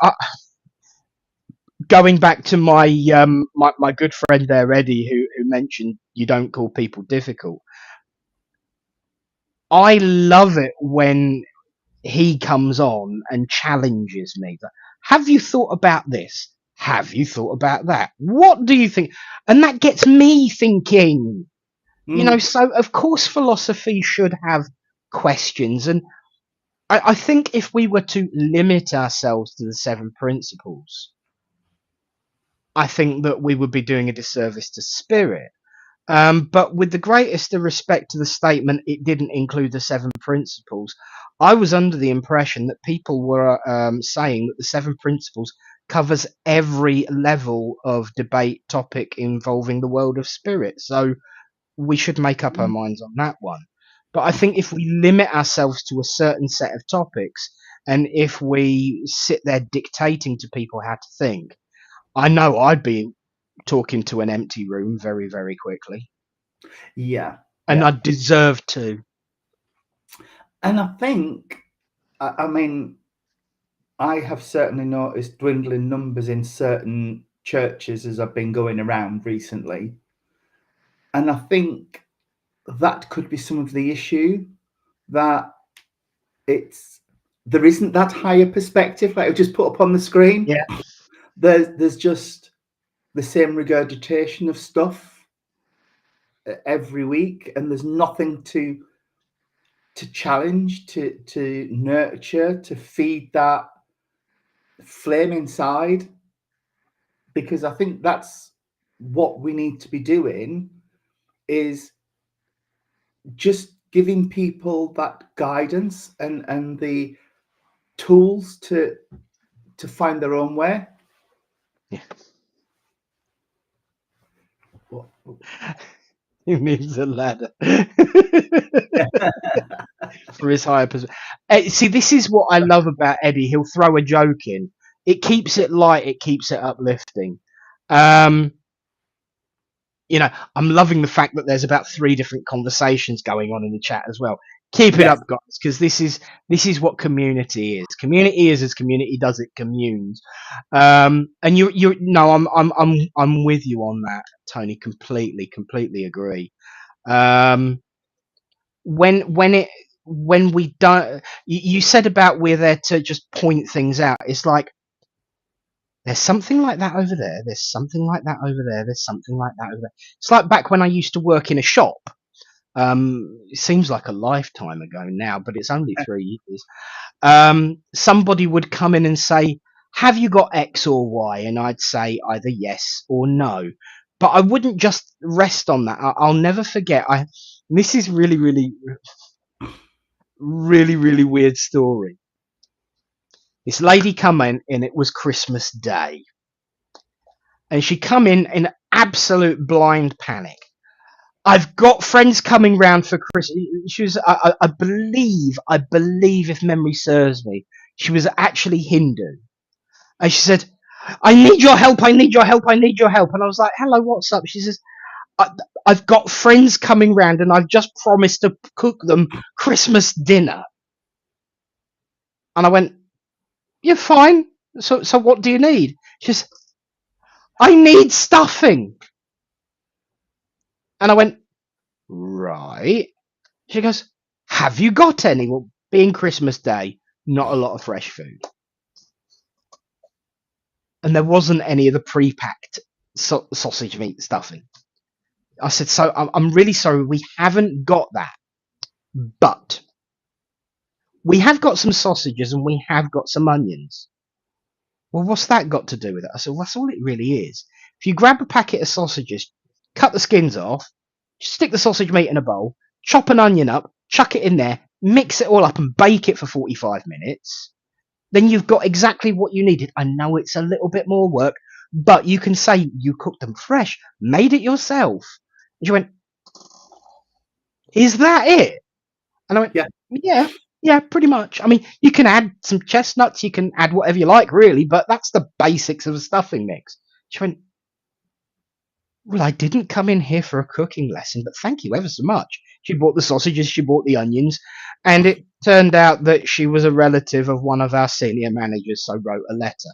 going back to my my good friend there, Eddie, who mentioned you don't call people difficult. I love it when he comes on and challenges me. Have you thought about this? Have you thought about that? What do you think? And that gets me thinking. You know, so of course philosophy should have questions. And I think if we were to limit ourselves to the 7 principles, I think that we would be doing a disservice to spirit. But with the greatest of respect to the statement, it didn't include the 7 principles. I was under the impression that people were saying that the 7 principles covers every level of debate topic involving the world of spirit. So we should make up our minds on that one. But I think if we limit ourselves to a certain set of topics, and if we sit there dictating to people how to think, I know I'd be talking to an empty room very, very quickly. Yeah. And I deserve to. And I think, I mean, I have certainly noticed dwindling numbers in certain churches as I've been going around recently. And I think that could be some of the issue, that there isn't that higher perspective like I just put up on the screen. Yeah. There's just the same regurgitation of stuff every week, and there's nothing to challenge, to nurture, to feed that flame inside, because I think that's what we need to be doing, is just giving people that guidance and the tools to find their own way. Yeah. He needs a ladder for his higher position. See, this is what I love about Eddie. He'll throw a joke in. It keeps it light. It keeps it uplifting. You know, I'm loving the fact that there's about 3 different conversations going on in the chat as well. Keep it up, guys, because this is what community is. Community is as community does, it communes. And you no, I'm with you on that, Tony. Completely agree. When we don't, you said about we're there to just point things out. It's like, there's something like that over there. There's something like that over there. There's something like that over there. It's like back when I used to work in a shop. It seems like a lifetime ago now, but it's only 3 years. Somebody would come in and say, have you got X or Y? And I'd say either yes or no. But I wouldn't just rest on that. I'll never forget. This is really weird story. This lady come in, and it was Christmas Day. And she come in absolute blind panic. I've got friends coming round for Christmas. She was, I believe, if memory serves me, she was actually Hindu. And she said, I need your help. I need your help. I need your help. And I was like, hello, what's up? She says, I've got friends coming round, and I've just promised to cook them Christmas dinner. And I went, you're fine. So what do you need? She says, I need stuffing. And I went, right. She goes, have you got any? Well, being Christmas Day, not a lot of fresh food. And there wasn't any of the pre-packed sausage meat stuffing. I said, so I'm really sorry, we haven't got that. But we have got some sausages and we have got some onions. Well, what's that got to do with it? I said, well, that's all it really is. If you grab a packet of sausages, cut the skins off, stick the sausage meat in a bowl, chop an onion up, chuck it in there, mix it all up and bake it for 45 minutes, then you've got exactly what you needed. I know it's a little bit more work, but you can say you cooked them fresh, made it yourself. And she went, is that it? And I went, yeah, pretty much. I mean, you can add some chestnuts, you can add whatever you like, really, but that's the basics of a stuffing mix. She went, well, I didn't come in here for a cooking lesson, but thank you ever so much. She bought the sausages, she bought the onions, and it turned out that she was a relative of one of our senior managers, so wrote a letter,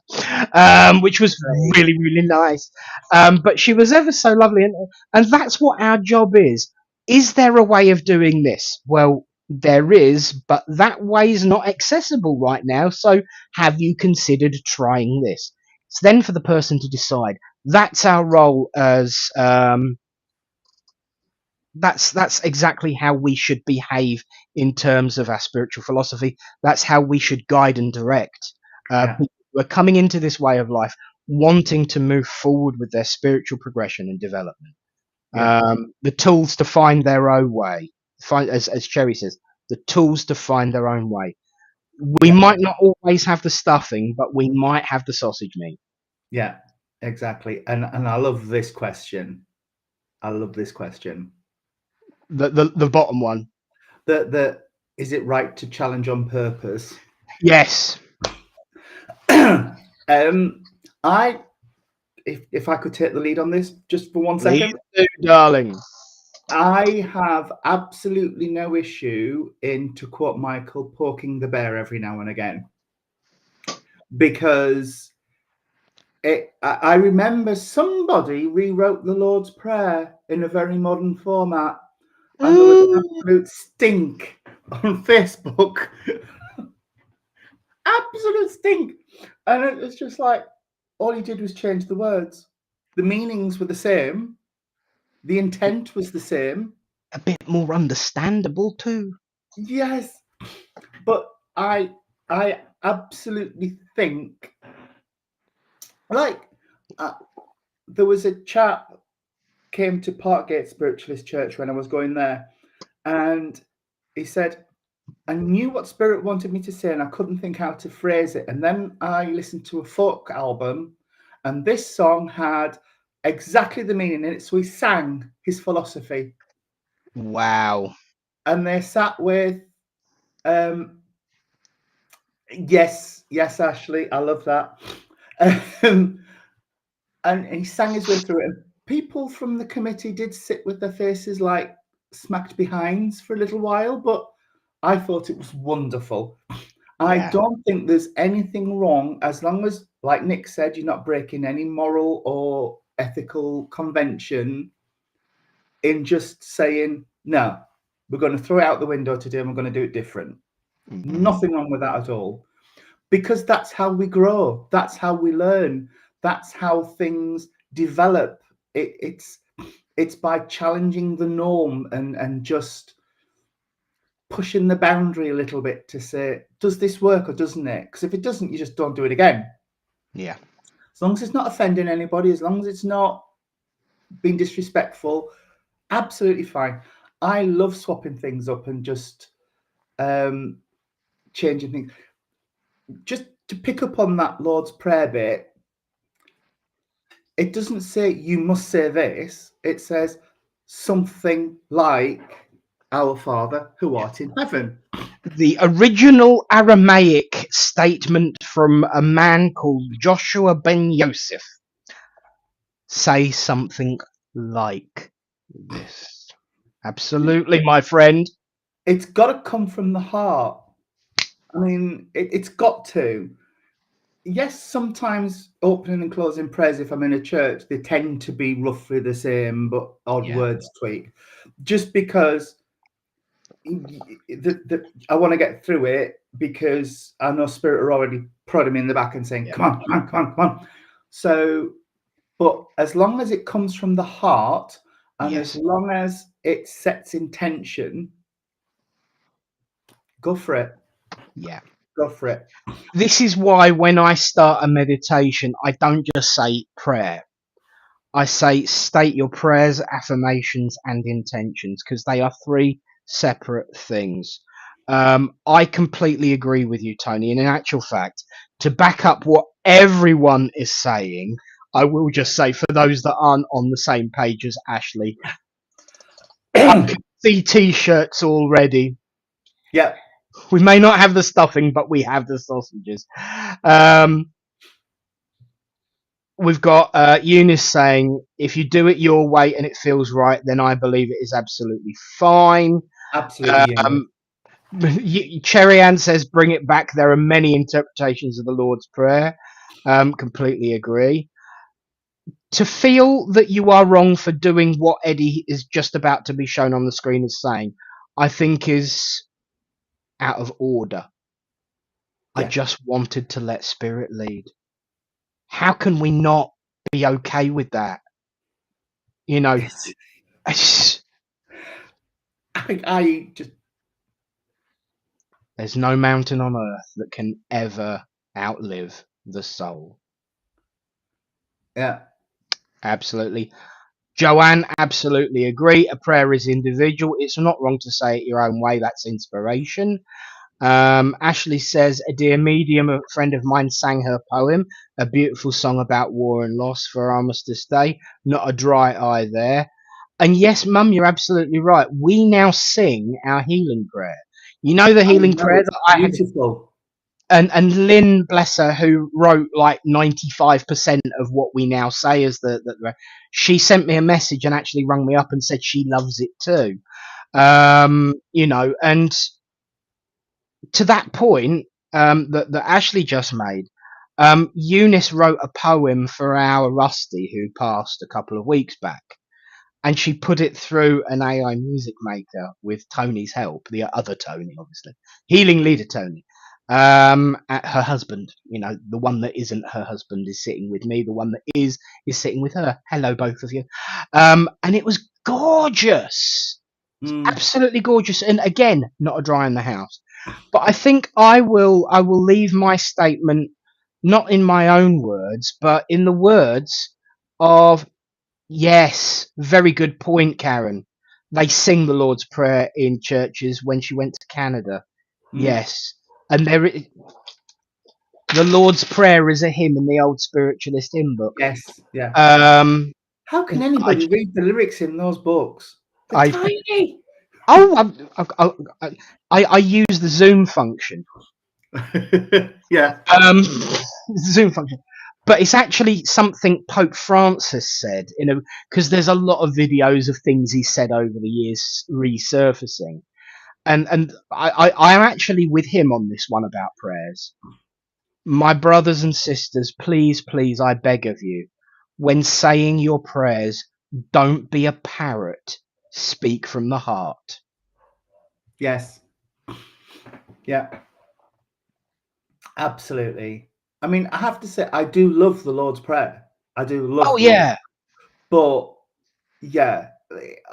which was really, really nice. But she was ever so lovely, and that's what our job is. Is there a way of doing this? Well, there is, but that way is not accessible right now, so have you considered trying this? It's then for the person to decide. That's our role as that's exactly how we should behave in terms of our spiritual philosophy. That's how we should guide and direct. People who are coming into this way of life wanting to move forward with their spiritual progression and development. The tools to find their own way. As Cherry says, the tools to find their own way. We might not always have the stuffing, but we might have the sausage meat. Yeah, exactly. And I love this question. The bottom one. The is it right to challenge on purpose? Yes. If I could take the lead on this just for 1 second. Please do, darling. I have absolutely no issue in, to quote Michael, poking the bear every now and again. Because I remember somebody rewrote the Lord's Prayer in a very modern format, and there was an absolute stink on Facebook. Absolute stink. And it was just like, all he did was change the words. The meanings were the same. The intent was the same. A bit more understandable too. Yes. But I absolutely think, like, there was a chap came to Parkgate Spiritualist Church when I was going there, and he said, I knew what Spirit wanted me to say and I couldn't think how to phrase it. And then I listened to a folk album, and this song had exactly the meaning in it. So he sang his philosophy. Wow. And they sat with, yes, Ashley, I love that. And he sang his way through it. And people from the committee did sit with their faces like smacked behinds for a little while, but I thought it was wonderful. Yeah. I don't think there's anything wrong, as long as, like Nick said, you're not breaking any moral or ethical convention in just saying, no, we're going to throw it out the window today and we're going to do it different. Mm-hmm. Nothing wrong with that at all. Because that's how we grow. That's how we learn. That's how things develop. It's by challenging the norm and just pushing the boundary a little bit to say, does this work or doesn't it? Because if it doesn't, you just don't do it again. Yeah. As long as it's not offending anybody, as long as it's not being disrespectful, absolutely fine. I love swapping things up and just changing things. Just to pick up on that Lord's Prayer bit, it doesn't say you must say this. It says something like, Our Father who art in heaven. The original Aramaic statement from a man called Joshua ben Yosef. Say something like this. Absolutely, my friend. It's got to come from the heart. I mean, it's got to. yes, sometimes opening and closing prayers, if I'm in a church, they tend to be roughly the same, but odd Yeah. words tweak. Just because I want to get through it, because I know Spirit are already prodding me in the back and saying, Yeah. come on, come on, come on, come on. So, but as long as it comes from the heart, and as Yes. long as it sets intention, go for it. Yeah. Go for it. This is why when I start a meditation, I don't just say prayer. I say state your prayers, affirmations, and intentions, because they are three separate things. I completely agree with you, Tony. And in actual fact, to back up what everyone is saying, I will just say for those that aren't on the same page as Ashley, I can see t-shirts already. Yeah. We may not have the stuffing, but we have the sausages. We've got Eunice saying, if you do it your way and it feels right, then I believe it is absolutely fine. Absolutely. Um, Cherry Ann says, bring it back. There are many interpretations of the Lord's Prayer. Completely agree. To feel that you are wrong for doing what Eddie is just about to be shown on the screen is saying, I think is out of order. I Yeah. just wanted to let Spirit lead. How can we not be okay with that? You know, I just, there's no mountain on earth that can ever outlive the soul. yeah. Absolutely. Joanne, absolutely agree. A prayer is individual. It's not wrong to say it your own way. That's inspiration. Ashley says, a dear medium, a friend of mine sang her poem, a beautiful song about war and loss for Armistice Day. Not a dry eye there. And yes, Mum, you're absolutely right. We now sing our healing prayer. You know the I healing know, prayer it's that I had, beautiful. and Lynn, bless her, who wrote like 95% of what we now say as she sent me a message and actually rung me up and said she loves it too. You know, and to that point that Ashley just made, Eunice wrote a poem for our Rusty who passed a couple of weeks back, and she put it through an AI music maker with Tony's help, the other Tony, obviously, healing leader Tony. At her husband, you know, the one that isn't her husband is sitting with me, the one that is sitting with her. Hello, both of you. And it was gorgeous, absolutely gorgeous, and again, not a dry in the house. But I think I will leave my statement not in my own words, but in the words of, yes, very good point, Karen. They sing the Lord's Prayer in churches when she went to Canada. Yes. And the Lord's Prayer is a hymn in the old spiritualist hymn book. Yes. Yeah. Um, How can I, anybody read the lyrics in those books? They're I, tiny. oh, I use the Zoom function. Yeah. Zoom function. But it's actually something Pope Francis said, because there's a lot of videos of things he said over the years resurfacing. And I'm actually with him on this one about prayers. My brothers and sisters, please, please, I beg of you, when saying your prayers, don't be a parrot. Speak from the heart. Yes. Yeah. Absolutely. I mean, I have to say, I do love the Lord's Prayer. I do love. Oh yeah. But yeah,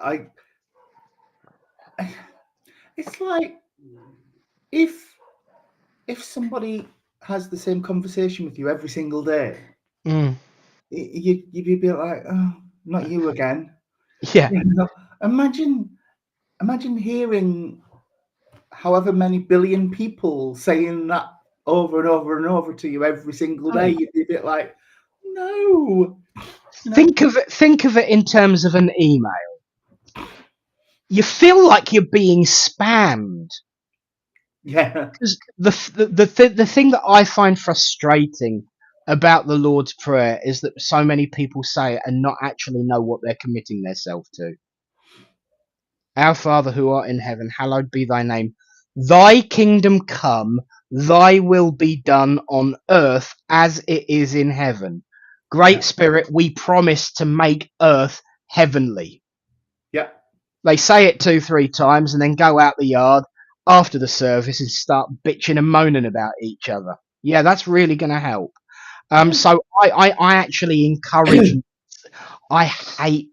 I. It's like if somebody has the same conversation with you every single day, you'd be a bit like, oh, not you again. Yeah. You know? Imagine hearing however many billion people saying that over and over and over to you every single day. You'd be a bit like, no. Think of it in terms of an email. You feel like you're being spammed. Yeah. Because the thing that I find frustrating about the Lord's Prayer is that so many people say it and not actually know what they're committing themselves to. Our Father who art in heaven, hallowed be thy name. Thy kingdom come, Thy will be done on earth as it is in heaven. Great Yeah. Spirit, we promise to make earth heavenly. Yeah. They say it 2-3 times and then go out the yard after the service and start bitching and moaning about each other. Yeah, that's really going to help. So I actually encourage. I hate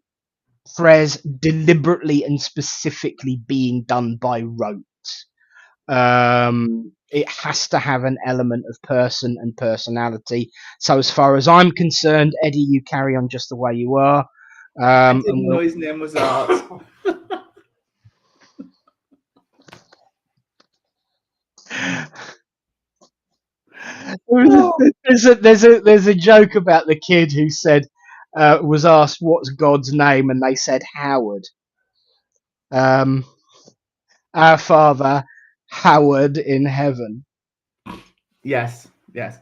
prayers deliberately and specifically being done by rote. It has to have an element of person and personality. So as far as I'm concerned, Eddie, you carry on just the way you are. I And didn't know his name was Art. there's a joke about the kid who said was asked what's God's name, and they said Howard. Our Father, Howard in heaven. Yes, yes,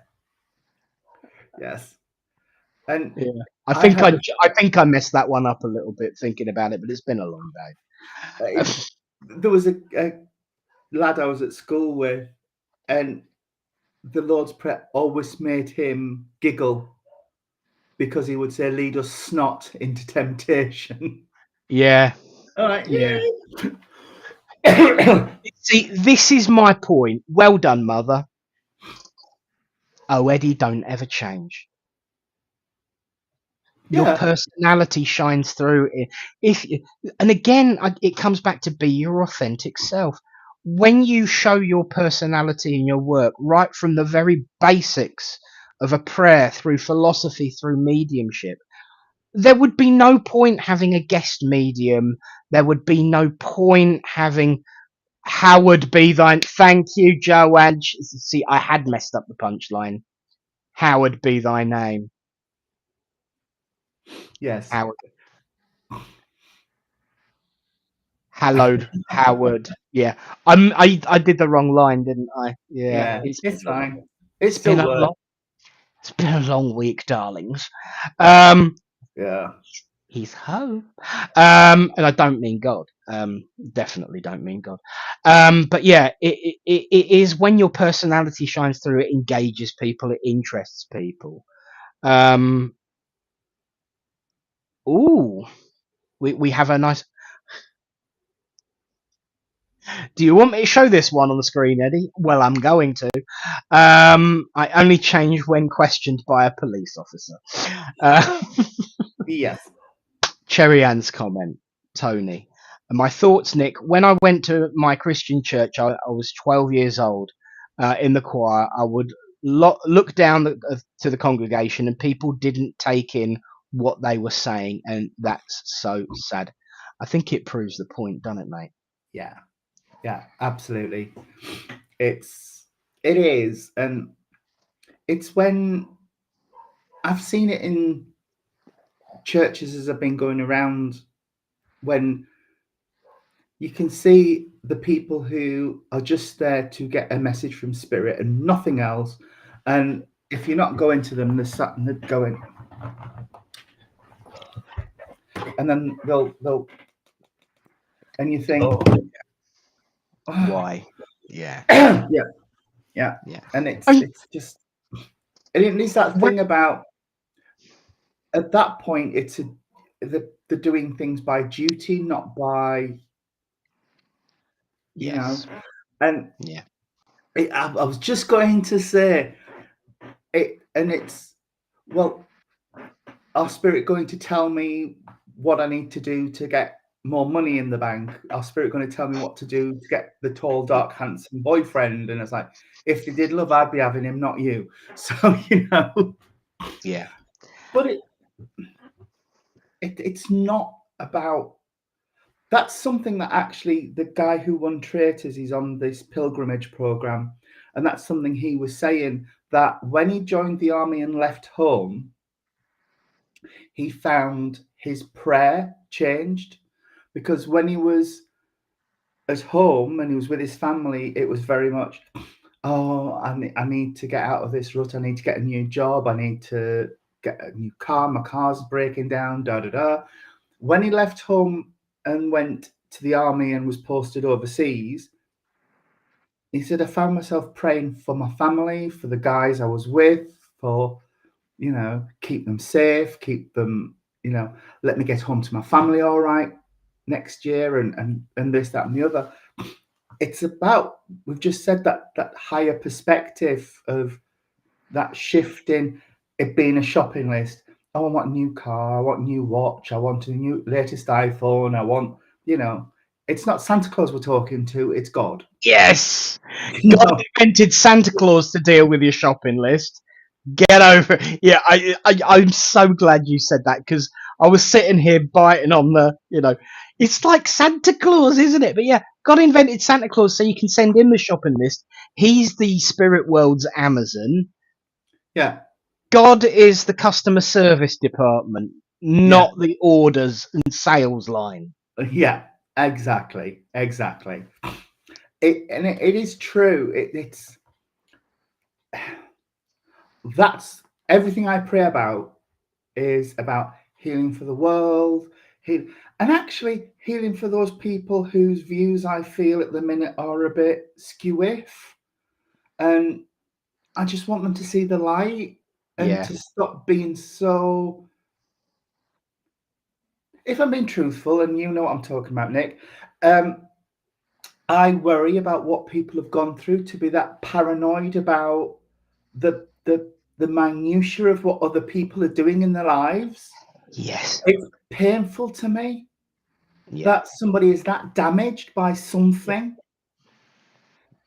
yes. And Yeah, I I think had I think I messed that one up a little bit thinking about it, but it's been a long day. there was a lad I was at school with, and the Lord's Prayer always made him giggle because he would say, "Lead us not into temptation." Yeah, All right, yeah. yeah. See, this is my point. Well done, Mother. Oh, Eddie, don't ever change. Your Yeah. personality shines through. And again, it comes back to be your authentic self. When you show your personality in your work, right from the very basics of a prayer through philosophy, through mediumship, there would be no point having a guest medium. There would be no point having Howard be thine. Thank you, Joanne. See, I had messed up the punchline. Howard be thy name. Yes. Howard. Hallowed Howard. Yeah, I did the wrong line, didn't I? Yeah, Yeah. It's fine. It it's been still a works. long it's been a long week, darlings. Um, Yeah. he's home. And I don't mean God. Definitely don't mean God. But yeah, it is when your personality shines through. It engages people. It interests people. Ooh, we have a nice. Do you want me to show this one on the screen, Eddie? Well, I'm going to. I only change when questioned by a police officer. Uh, Yes. Cherry Ann's comment, Tony. And my thoughts, Nick. When I went to my Christian church, I was 12 years old. In the choir, I would look down to the congregation, and people didn't take in what they were saying, and that's so sad. I think it proves the point, doesn't it, mate? Yeah. Yeah. Absolutely. It is, and it's when I've seen it in churches as I've been going around, when you can see the people who are just there to get a message from Spirit and nothing else. And if you're not going to them, they're sat and they're going, and then they'll, and you think, Why? Yeah, yeah, yeah, yeah. and And it's just, and it's that when, thing about, at that point, it's they're doing things by duty, not by, you know, yes, and yeah, I was just going to say it, and it's, well, our Spirit going to tell me what I need to do to get more money in the bank? Our Spirit going to tell me what to do to get the tall, dark, handsome boyfriend? And it's like, if they did love, I'd be having him, not you. So, you know, yeah, but it's not about, that's something that actually the guy who won Traitors, he's on this pilgrimage program. And that's something he was saying, that when he joined the army and left home, he found his prayer changed, because when he was at home and he was with his family, it was very much, oh, I need to get out of this rut. I need to get a new job. I need to get a new car. My car's breaking down, da da da. When he left home and went to the army and was posted overseas, he said, I found myself praying for my family, for the guys I was with, for, keep them safe, keep them, let me get home to my family all right next year, and this, that, and the other. It's about, we've just said, that higher perspective of that shifting, it being a shopping list. Oh, I want a new car, I want a new watch, I want a new latest iPhone, I want, it's not Santa Claus we're talking to, it's God. Yes, You God know? invented Santa Claus to deal with your shopping list. Get over it. Yeah, I'm so glad you said that, because I was sitting here biting on the, it's like Santa Claus, isn't it? But yeah, God invented Santa Claus so you can send him the shopping list. He's the spirit world's Amazon. Yeah. God is the customer service department, Yeah. not the orders and sales line. Yeah, exactly. It is true. It's that's everything I pray about is about healing for the world, and actually healing for those people whose views I feel at the minute are a bit skew-iff, and I just want them to see the light and Yeah. to stop being so. If I'm being truthful, and you know what I'm talking about, Nick, I worry about what people have gone through to be that paranoid about the minutiae of what other people are doing in their lives. Yes. It's painful to me Yeah. that somebody is that damaged by something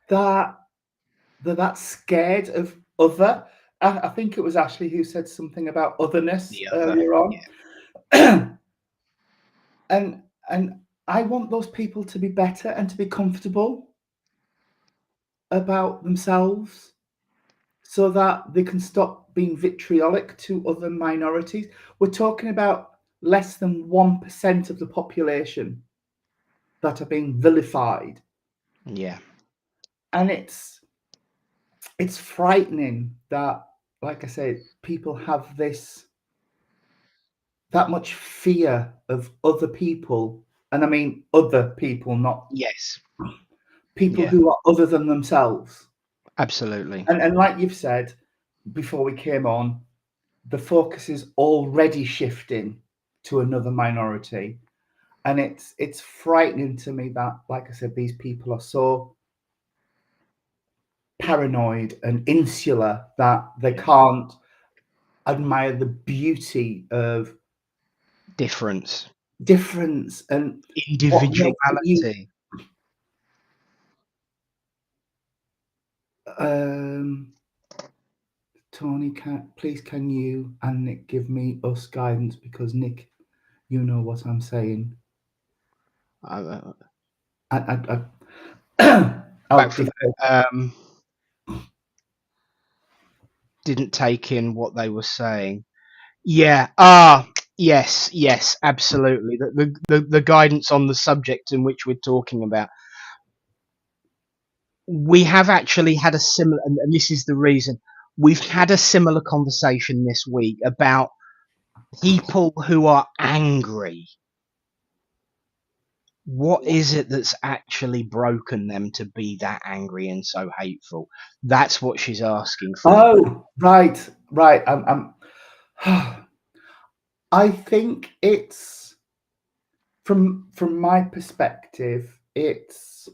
that they're that scared of other. I think it was Ashley who said something about otherness The other. earlier on. Yeah. and I want those people to be better and to be comfortable about themselves, so that they can stop being vitriolic to other minorities. We're talking about less than 1% of the population that are being vilified. Yeah. And it's frightening that, like I said, people have that much fear of other people. And I mean other people, not Yes. people Yeah. who are other than themselves. Absolutely. And like you've said before we came on, the focus is already shifting to another minority, and it's frightening to me that, like I said, these people are so paranoid and insular that they can't admire the beauty of Difference. and what makes it you. Individuality. Tony, can you and Nick give me us guidance, because Nick, you know what I'm saying. Back I'll from defer. didn't take in what they were saying. Yeah. Yes. Absolutely. The guidance on the subject in which we're talking about. We have actually had a similar, and this is the reason we've had a similar conversation this week about people who are angry. What is it that's actually broken them to be that angry and so hateful? That's what she's asking for. Oh, right. I'm I think it's from my perspective, it's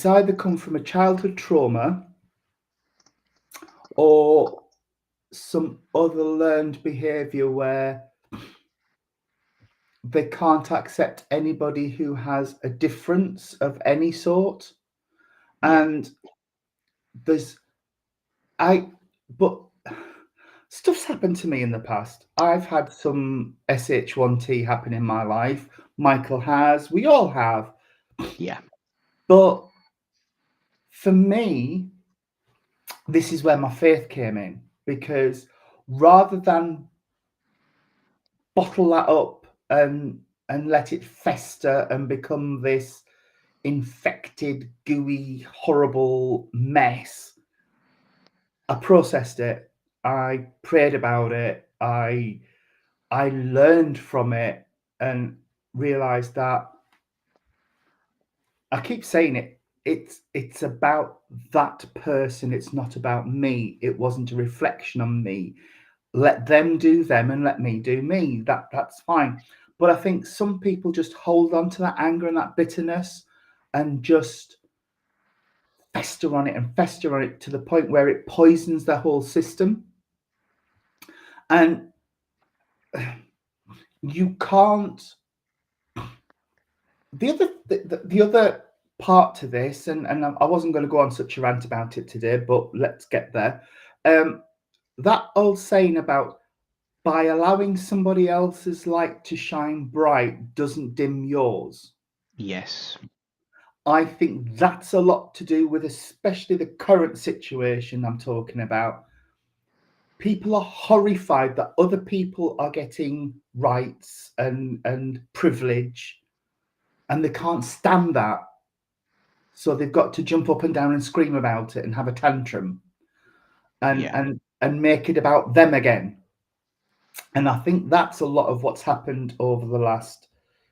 either come from a childhood trauma or some other learned behavior where they can't accept anybody who has a difference of any sort. Yeah. And but stuff's happened to me in the past. I've had some SH1T happen in my life. Michael has. We all have. Yeah. But for me, this is where my faith came in, because rather than bottle that up and let it fester and become this infected, gooey, horrible mess, I processed it. I prayed about it. I learned from it and realized that I keep saying it. It's about that person. It's not about me. It wasn't a reflection on me. Let them do them and let me do me. That's fine. But I think some people just hold on to that anger and that bitterness and just fester on it and fester on it to the point where it poisons their whole system. And you can't. The other part to this, and I wasn't going to go on such a rant about it today, but let's get there. That old saying about by allowing somebody else's light to shine bright doesn't dim yours. Yes. I think that's a lot to do with especially the current situation I'm talking about. People are horrified that other people are getting rights and privilege, and they can't stand that. So they've got to jump up and down and scream about it and have a tantrum and make it about them again. And I think that's a lot of what's happened over the last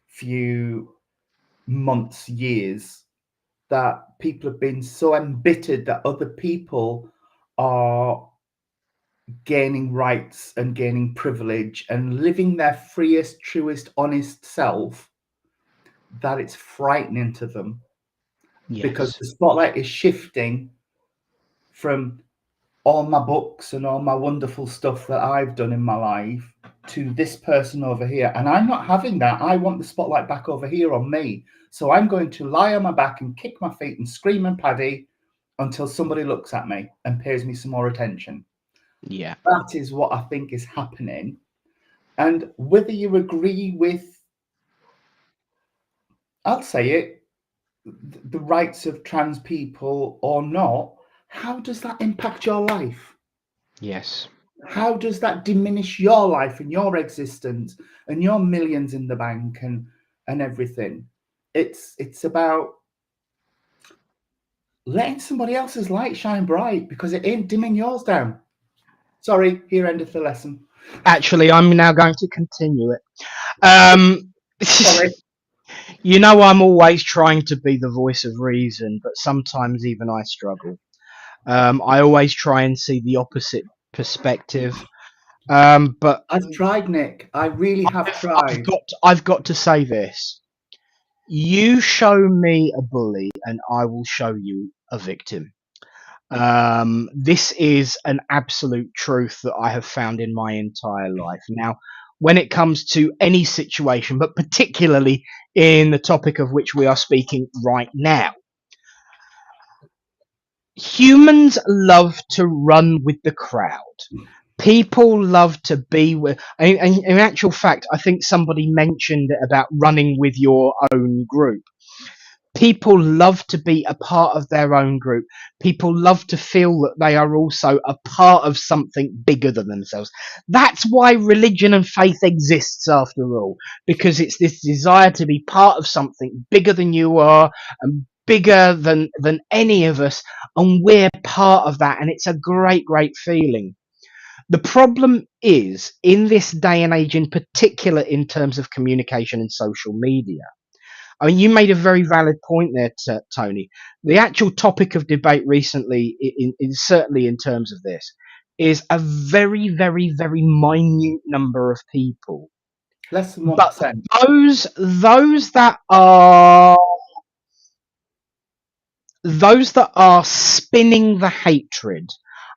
few months, years, that people have been so embittered that other people are gaining rights and gaining privilege and living their freest, truest, honest self, that it's frightening to them. Yes. Because the spotlight is shifting from all my books and all my wonderful stuff that I've done in my life to this person over here. And I'm not having that. I want the spotlight back over here on me. So I'm going to lie on my back and kick my feet and scream and paddy until somebody looks at me and pays me some more attention. Yeah. That is what I think is happening. And whether you agree with, I'll say it, the rights of trans people or not, how does that impact your life? Yes. How does that diminish your life and your existence and your millions in the bank and everything? It's about letting somebody else's light shine bright, because it ain't dimming yours down. Sorry, here endeth the lesson. Actually, I'm now going to continue it. Sorry. You know, I'm always trying to be the voice of reason, but sometimes even I struggle. I always try and see the opposite perspective. But I've tried, Nick. I really have tried. I've got to say this. You show me a bully and I will show you a victim. This is an absolute truth that I have found in my entire life. Now, when it comes to any situation, but particularly in the topic of which we are speaking right now, humans love to run with the crowd. People love to be with. In actual fact, I think somebody mentioned about running with your own group. People love to be a part of their own group. People love to feel that they are also a part of something bigger than themselves. That's why religion and faith exists, after all, because it's this desire to be part of something bigger than you are and bigger than any of us, and we're part of that, and it's a great feeling. The problem is, in this day and age, in particular in terms of communication and social media, I mean, you made a very valid point there, Tony. The actual topic of debate recently, certainly in terms of this, is a very minute number of people. Less than But 1%. those that are spinning the hatred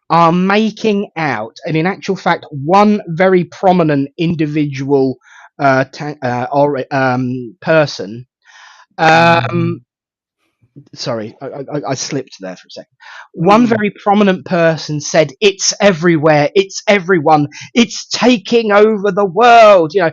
are making out, and in actual fact, one very prominent individual person. Sorry, I slipped there for a second. One very prominent person said, "It's everywhere. It's everyone. It's taking over the world." You know,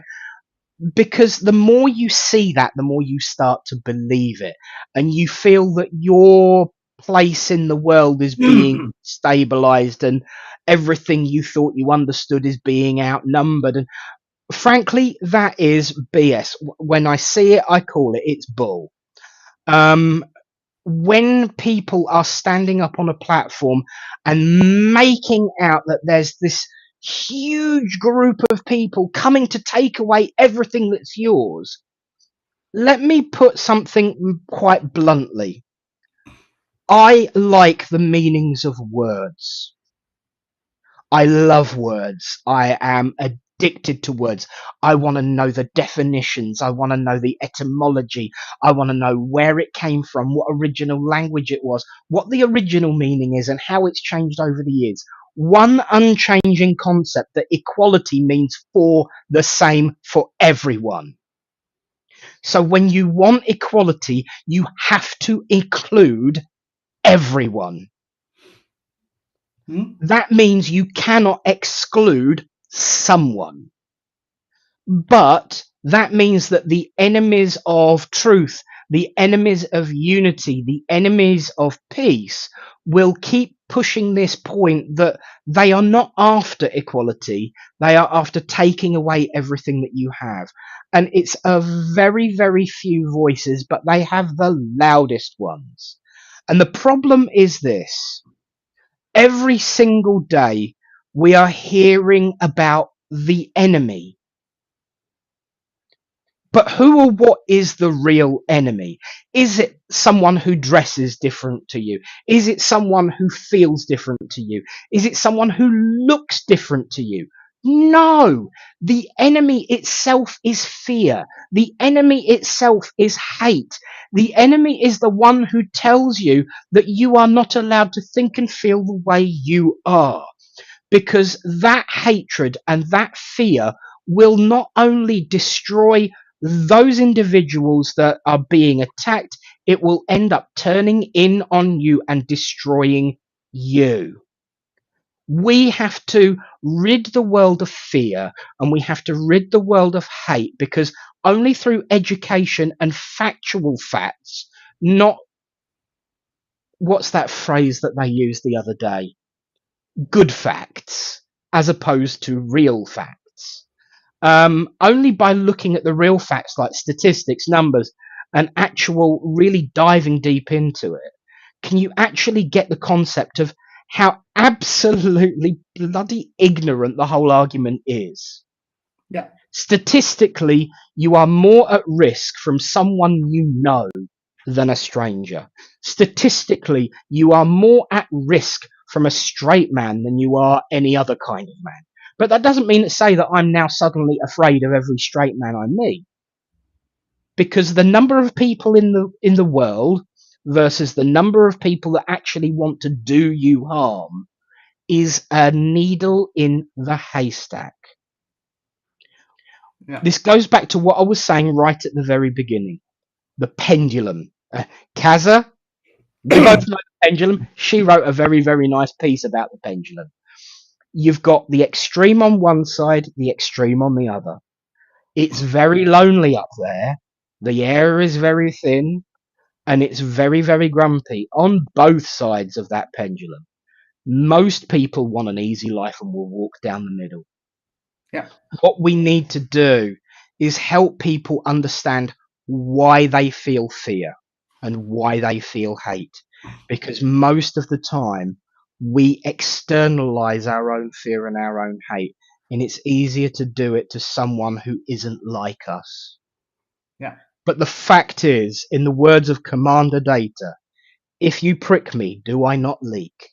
because the more you see that, the more you start to believe it, and you feel that your place in the world is being stabilized, and everything you thought you understood is being outnumbered. And frankly, that is BS. When I see it, I call it. It's bull. When people are standing up on a platform and making out that there's this huge group of people coming to take away everything that's yours, let me put something quite bluntly. I like the meanings of words. I love words. I am addicted to words. I want to know the definitions. I want to know the etymology. I want to know where it came from, what original language it was, what the original meaning is, and how it's changed over the years. One unchanging concept, that equality means for the same for everyone. So when you want equality, you have to include everyone. That means you cannot exclude someone. But that means that the enemies of truth, the enemies of unity, the enemies of peace will keep pushing this point that they are not after equality, they are after taking away everything that you have. And it's a very, very few voices, but they have the loudest ones. And the problem is this: every single day we are hearing about the enemy. But who or what is the real enemy? Is it someone who dresses different to you? Is it someone who feels different to you? Is it someone who looks different to you? No, the enemy itself is fear. The enemy itself is hate. The enemy is the one who tells you that you are not allowed to think and feel the way you are, because that hatred and that fear will not only destroy those individuals that are being attacked, it will end up turning in on you and destroying you. We have to rid the world of fear, and we have to rid the world of hate, because only through education and factual facts, not, what's that phrase that they used the other day? Good facts, as opposed to real facts. Only by looking at the real facts, like statistics, numbers, and actual really diving deep into it, can you actually get the concept of how absolutely bloody ignorant the whole argument is. Yeah. Statistically, you are more at risk from someone you know than a stranger. Statistically, you are more at risk from a straight man than you are any other kind of man. But that doesn't mean to say that I'm now suddenly afraid of every straight man I meet, because the number of people in the world versus the number of people that actually want to do you harm is a needle in the haystack. Yeah. This goes back to what I was saying right at the very beginning. The pendulum. Kaza, we both know the pendulum. She wrote a very, very nice piece about the pendulum. You've got the extreme on one side, the extreme on the other. It's very lonely up there. The air is very thin, and it's very, very grumpy on both sides of that pendulum. Most people want an easy life and will walk down the middle. Yeah. What we need to do is help people understand why they feel fear and why they feel hate, because most of the time we externalize our own fear and our own hate, and it's easier to do it to someone who isn't like us. Yeah. But the fact is, in the words of Commander Data, if you prick me, do I not leak?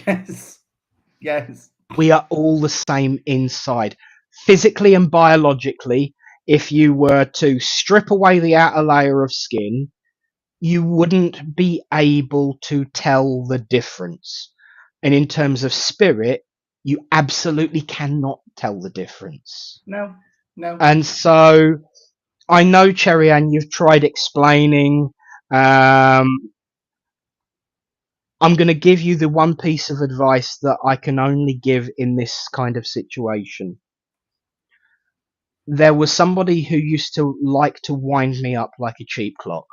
Yes. Yes. We are all the same inside, physically and biologically. If you were to strip away the outer layer of skin, you wouldn't be able to tell the difference. And in terms of spirit, you absolutely cannot tell the difference. No. No. And so I know, Cherry Ann, you've tried explaining. I'm going to give you the one piece of advice that I can only give in this kind of situation. There was somebody who used to like to wind me up like a cheap clock.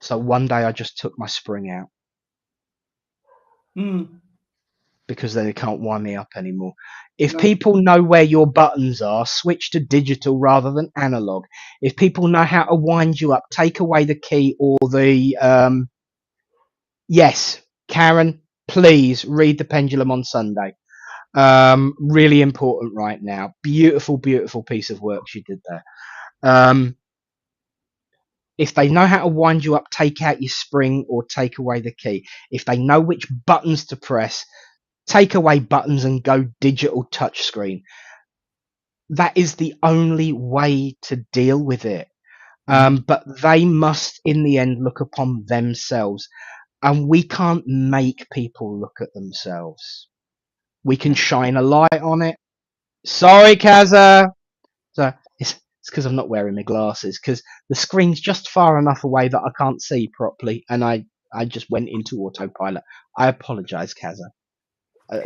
So one day I just took my spring out because they can't wind me up anymore. If people know where your buttons are, switch to digital rather than analog. If people know how to wind you up, take away the key or the... Yes, Karen, please read The Pendulum on Sunday. Really important right now. Beautiful, beautiful piece of work she did there. If they know how to wind you up, take out your spring or take away the key. If they know which buttons to press, take away buttons and go digital touchscreen. That is the only way to deal with it. But they must, in the end, look upon themselves. And we can't make people look at themselves. We can shine a light on it. Sorry, Kaza. So it's because I'm not wearing my glasses, because the screen's just far enough away that I can't see properly, and I just went into autopilot. I apologise, Kaza.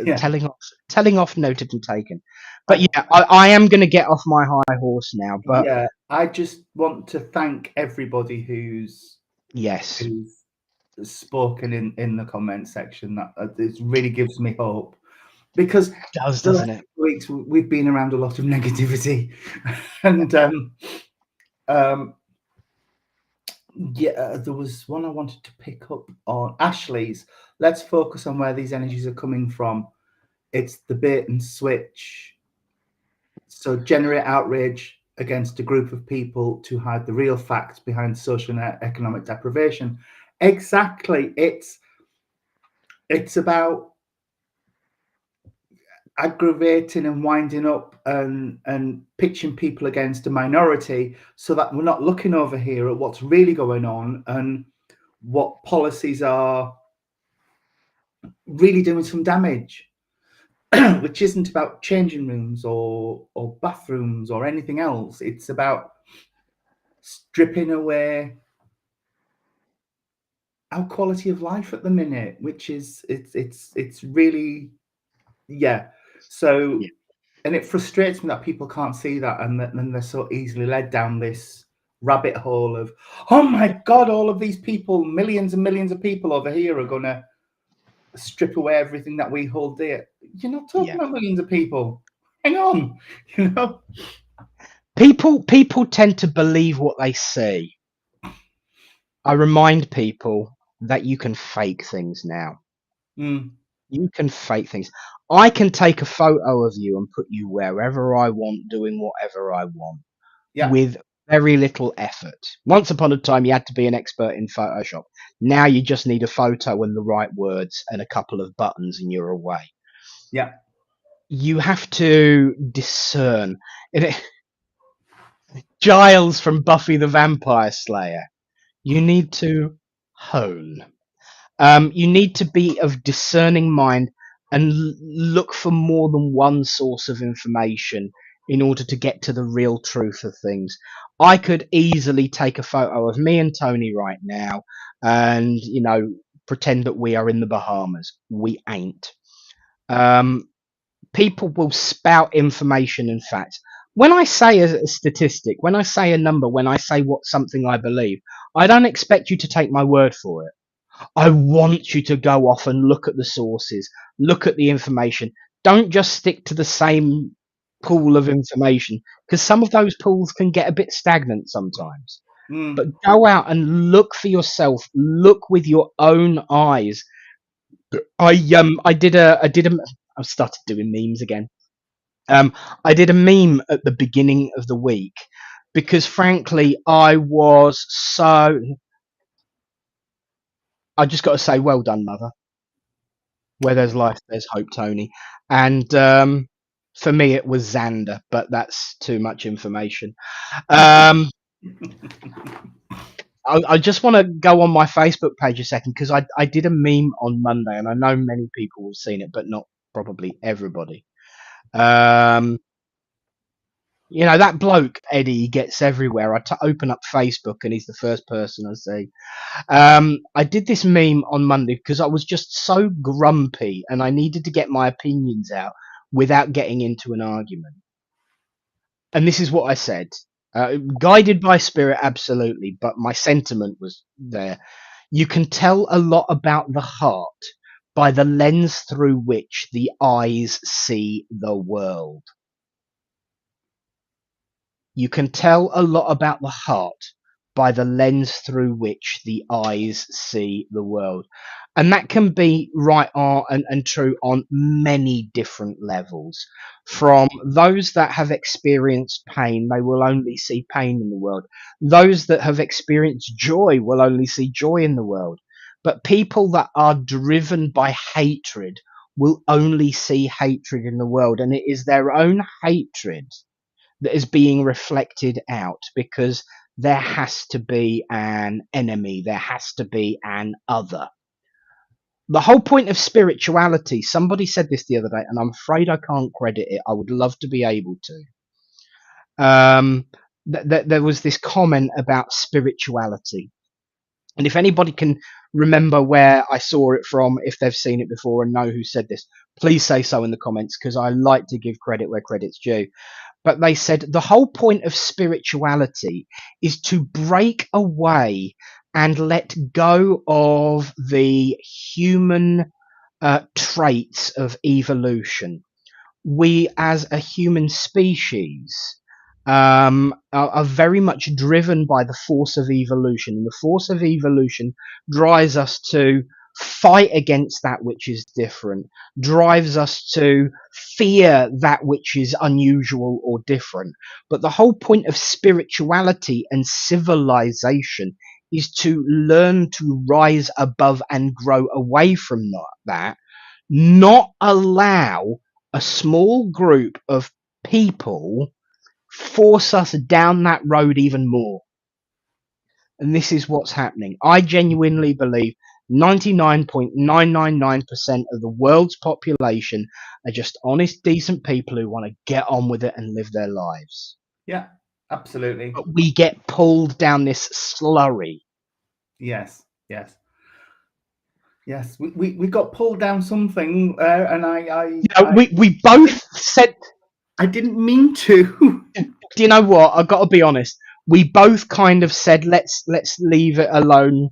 Yeah. Telling off noted and taken. But I- yeah, I am going to get off my high horse now. But yeah, I just want to thank everybody who's yes, spoken in the comment section. That it really gives me hope, because it does, the doesn't last it? 2 weeks we've been around a lot of negativity, and yeah, there was one I wanted to pick up on. Ashley's. Let's focus on where these energies are coming from. It's the bait and switch. So generate outrage against a group of people to hide the real facts behind social and economic deprivation. Exactly. It's about aggravating and winding up and pitching people against a minority, so that we're not looking over here at what's really going on and what policies are really doing some damage, which isn't about changing rooms or bathrooms or anything else. It's about stripping away our quality of life at the minute, which is it's really, yeah. So, Yeah. and it frustrates me that people can't see that, and then they're so easily led down this rabbit hole of, oh my god, all of these people, millions and millions of people over here are gonna strip away everything that we hold dear. You're not talking Yeah. about millions of people. Hang on, you know. People tend to believe what they see. I remind people that you can fake things now. You can fake things. I can take a photo of you and put you wherever I want, doing whatever I want, Yeah, with very little effort. Once upon a time, you had to be an expert in Photoshop. Now you just need a photo and the right words and a couple of buttons, and you're away. yeah, You have to discern. Giles from Buffy the Vampire Slayer. You need to hone. You need to be of discerning mind and look for more than one source of information in order to get to the real truth of things. I could easily take a photo of me and Tony right now and, pretend that we are in the Bahamas. We ain't. Um, People will spout information and facts. When I say a statistic, when I say a number, when I say what something I believe, I don't expect you to take my word for it. I want you to go off and look at the sources, look at the information. Don't just stick to the same pool of information, because some of those pools can get a bit stagnant sometimes. But go out and look for yourself. Look with your own eyes. I've started doing memes again. I did a meme at the beginning of the week because, frankly, I just got to say, well done, mother. Where there's life, there's hope, Tony. And for me, it was Xander, but that's too much information. I just want to go on my Facebook page a second, because I did a meme on Monday, and I know many people have seen it, but not probably everybody. That bloke, Eddie, gets everywhere. I open up Facebook and he's the first person I see. I did this meme on Monday because I was just so grumpy and I needed to get my opinions out without getting into an argument. And this is what I said. Guided by spirit, absolutely, but my sentiment was there. You can tell a lot about the heart by the lens through which the eyes see the world. You can tell a lot about the heart by the lens through which the eyes see the world. And that can be right on and true on many different levels. From those that have experienced pain, they will only see pain in the world. Those that have experienced joy will only see joy in the world. But people that are driven by hatred will only see hatred in the world. And it is their own hatred that is being reflected out, because there has to be an enemy, there has to be an other. The whole point of spirituality, somebody said this the other day, and I'm afraid I can't credit it. I would love to be able to. There was this comment about spirituality. And if anybody can remember where I saw it from, if they've seen it before and know who said this, please say so in the comments, because I like to give credit where credit's due. But they said the whole point of spirituality is to break away and let go of the human traits of evolution. We as a human species are very much driven by the force of evolution. And the force of evolution drives us to fight against that which is different, drives us to fear that which is unusual or different. But the whole point of spirituality and civilization is to learn to rise above and grow away from that, not allow a small group of people force us down that road even more. And this is what's happening. I genuinely believe 99.999% of the world's population are just honest, decent people who want to get on with it and live their lives. Yeah, absolutely. But we get pulled down this slurry. Yes. We got pulled down something, and we both said. I didn't mean to. Do you know what? I've got to be honest. We both kind of said, let's leave it alone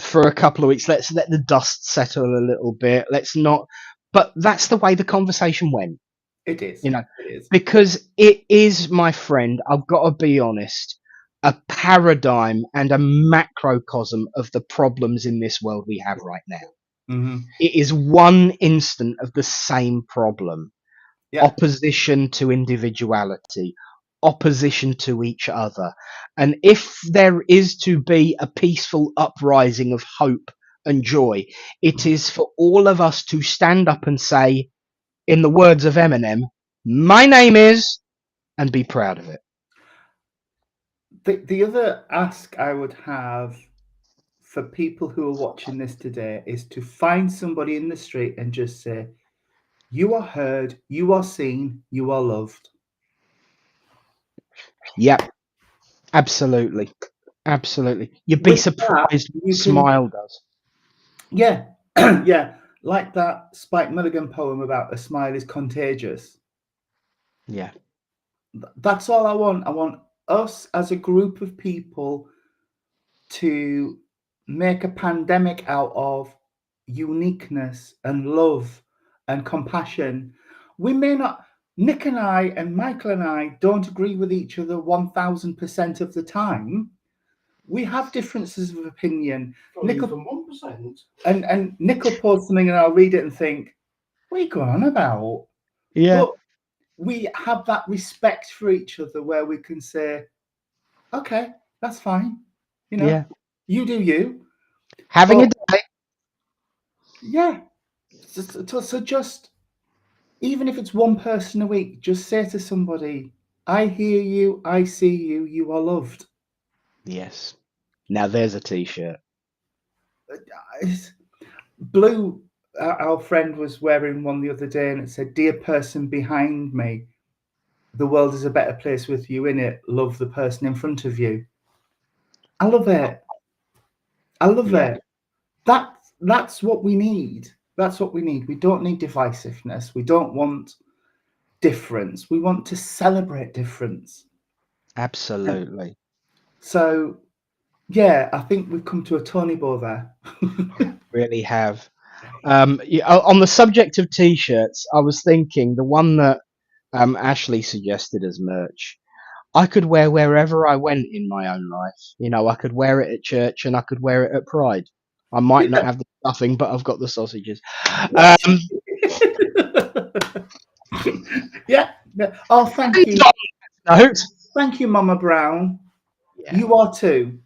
for a couple of weeks. Let's let the dust settle a little bit. Let's not. But that's the way the conversation went. It is. It is. Because it is, my friend, I've got to be honest, a paradigm and a macrocosm of the problems in this world we have right now. Mm-hmm. It is one instant of the same problem. Yeah. Opposition to individuality, opposition to each other. And if there is to be a peaceful uprising of hope and joy, it is for all of us to stand up and say, in the words of Eminem, my name is, and be proud of it. The other ask I would have for people who are watching this today is to find somebody in the street and just say, you are heard, you are seen, you are loved. Yep, absolutely. You'd be surprised what smile does. Yeah, yeah. Like that Spike Milligan poem about a smile is contagious. Yeah. That's all I want. I want us as a group of people to make a pandemic out of uniqueness and love and compassion. We may not, Nick and I and Michael and I don't agree with each other 1000% of the time. We have differences of opinion. Nick, 1%. And Nick will post something and I'll read it and think, what are you going on about? Yeah. But we have that respect for each other where we can say, okay, that's fine. You know, Yeah. You do you. Having a day. Yeah. So just, even if it's one person a week, just say to somebody, I hear you, I see you, you are loved. Yes. Now there's a t-shirt. Blue, our friend, was wearing one the other day and it said, dear person behind me, the world is a better place with you in it. Love the person in front of you. I love it. I love it. That's what we need. That's what we need. We don't need divisiveness. We don't want difference. We want to celebrate difference. Absolutely. So, yeah, I think we've come to a Tony Bow there. Really have. On the subject of t-shirts, I was thinking the one that Ashley suggested as merch. I could wear wherever I went in my own life. You know, I could wear it at church and I could wear it at Pride. I might not have the stuffing, but I've got the sausages. Um, Yeah. Oh, thank you. note. Thank you, Mama Brown. Yeah. You are too.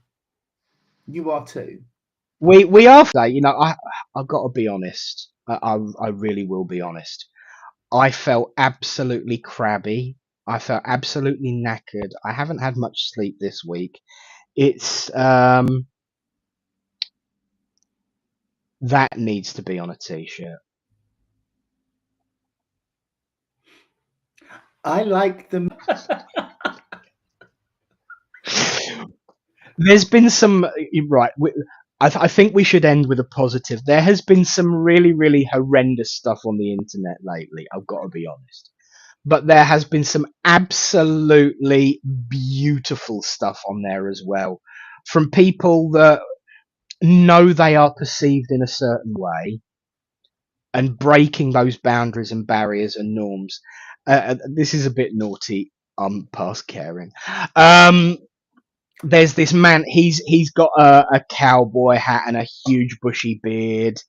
You are too. We are today. You know, I've got to be honest. I really will be honest. I felt absolutely crabby. I felt absolutely knackered. I haven't had much sleep this week. It's that needs to be on a t-shirt. I like them. There's been some right. I think we should end with a positive. There has been some really, really horrendous stuff on the internet lately. I've got to be honest, but there has been some absolutely beautiful stuff on there as well, from people that know they are perceived in a certain way and breaking those boundaries and barriers and norms. This is a bit naughty. I'm past caring. There's this man. He's got a cowboy hat and a huge bushy beard,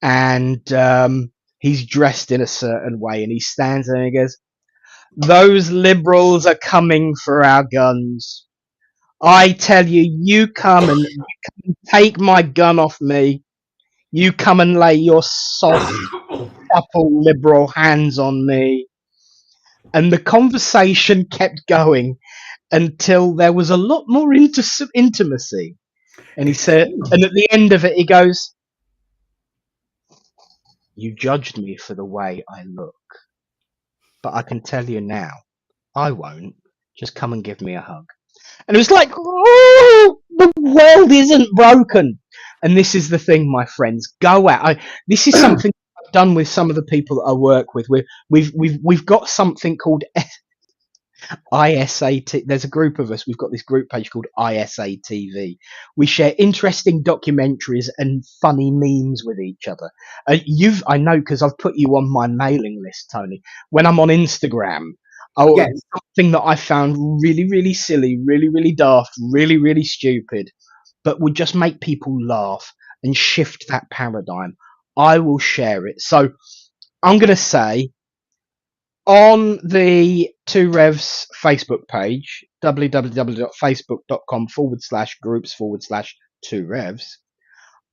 and he's dressed in a certain way, and he stands there and he goes, "Those liberals are coming for our guns. I tell you, you come and take my gun off me. You come and lay your soft, supple liberal hands on me." And the conversation kept going until there was a lot more intimacy. And he said, and at the end of it, he goes, "You judged me for the way I look, but I can tell you now, I won't. Just come and give me a hug." And it was like, oh, the world isn't broken. And this is the thing, my friends. Go out. This is something I've done with some of the people that I work with. We've got something called ISAT. There's a group of us. We've got this group page called ISATV. We share interesting documentaries and funny memes with each other. I know because I've put you on my mailing list, Tony. When I'm on Instagram, Yes. something that I found really, really silly, really, really daft, really, really stupid, but would just make people laugh and shift that paradigm, I will share it. So I'm going to say, on the Two Revs Facebook page, www.facebook.com/groups/Two Revs,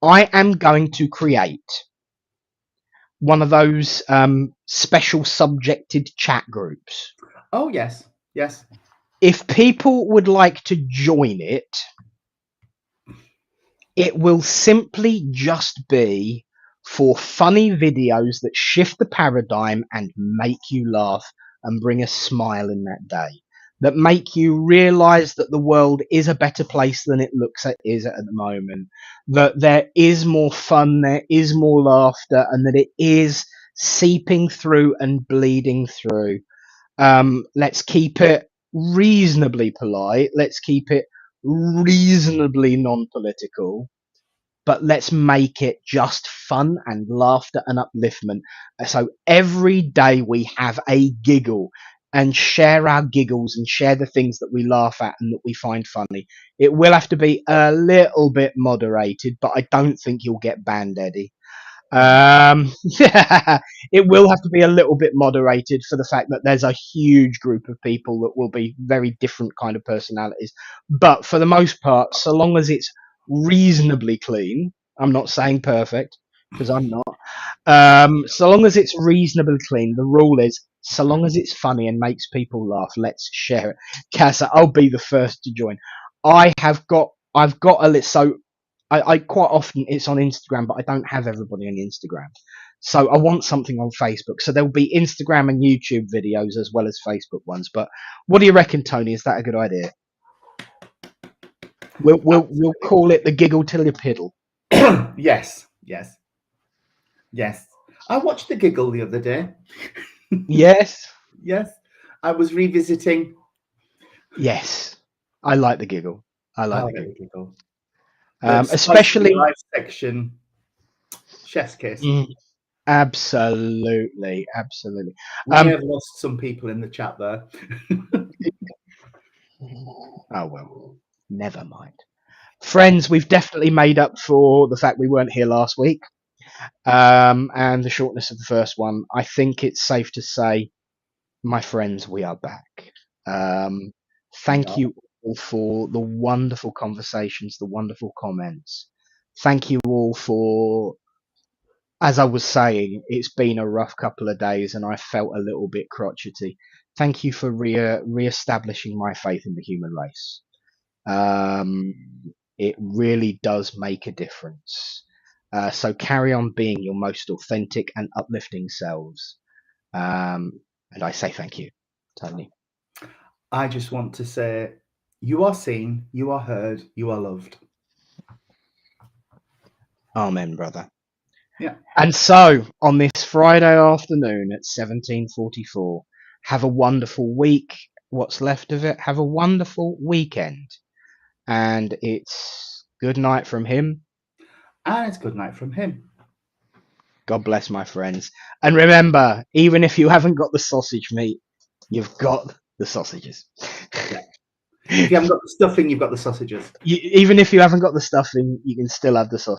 I am going to create one of those special subjected chat groups. Oh, yes. Yes. If people would like to join it, it will simply just be for funny videos that shift the paradigm and make you laugh and bring a smile in that day, that make you realize that the world is a better place than it looks at is at the moment, that there is more fun, there is more laughter, and that it is seeping through and bleeding through. Let's keep it reasonably polite. Let's keep it reasonably non-political, but let's make it just fun and laughter and upliftment. So every day we have a giggle and share our giggles and share the things that we laugh at and that we find funny. It will have to be a little bit moderated, but I don't think you'll get banned, Eddie. It will have to be a little bit moderated for the fact that there's a huge group of people that will be very different kind of personalities. But for the most part, so long as it's reasonably clean, I'm not saying perfect because I'm not. So long as it's reasonably clean, the rule is so long as it's funny and makes people laugh, let's share it. Casa, I'll be the first to join. I've got a list. So I quite often it's on Instagram, but I don't have everybody on Instagram. So I want something on Facebook. So there'll be Instagram and YouTube videos as well as Facebook ones. But what do you reckon, Tony? Is that a good idea? We'll call it the Giggle Till You Piddle. Yes. Yes. Yes. I watched The Giggle the other day. Yes. Yes. I was revisiting. Yes. I like the Giggle. I like the The Giggle. Giggle. Especially live section. Chef's kiss. Absolutely. We have lost some people in the chat there. Oh well, never mind. Friends, we've definitely made up for the fact we weren't here last week, and the shortness of the first one. I think it's safe to say, my friends, we are back. Thank you all for the wonderful conversations, the wonderful comments. Thank you all for, as I was saying, it's been a rough couple of days and I felt a little bit crotchety. Thank you for re-establishing my faith in the human race. It really does make a difference. So carry on being your most authentic and uplifting selves. And I say thank you, Tony. I just want to say, you are seen, you are heard, you are loved. Amen, brother. Yeah. And so, on this Friday afternoon at 17:44, have a wonderful week. What's left of it? Have a wonderful weekend. And it's good night from him. And it's good night from him. God bless, my friends. And remember, even if you haven't got the sausage meat, you've got the sausages. If you haven't got the stuffing, you've got the sausages. Even if you haven't got the stuffing, you can still have the sausage.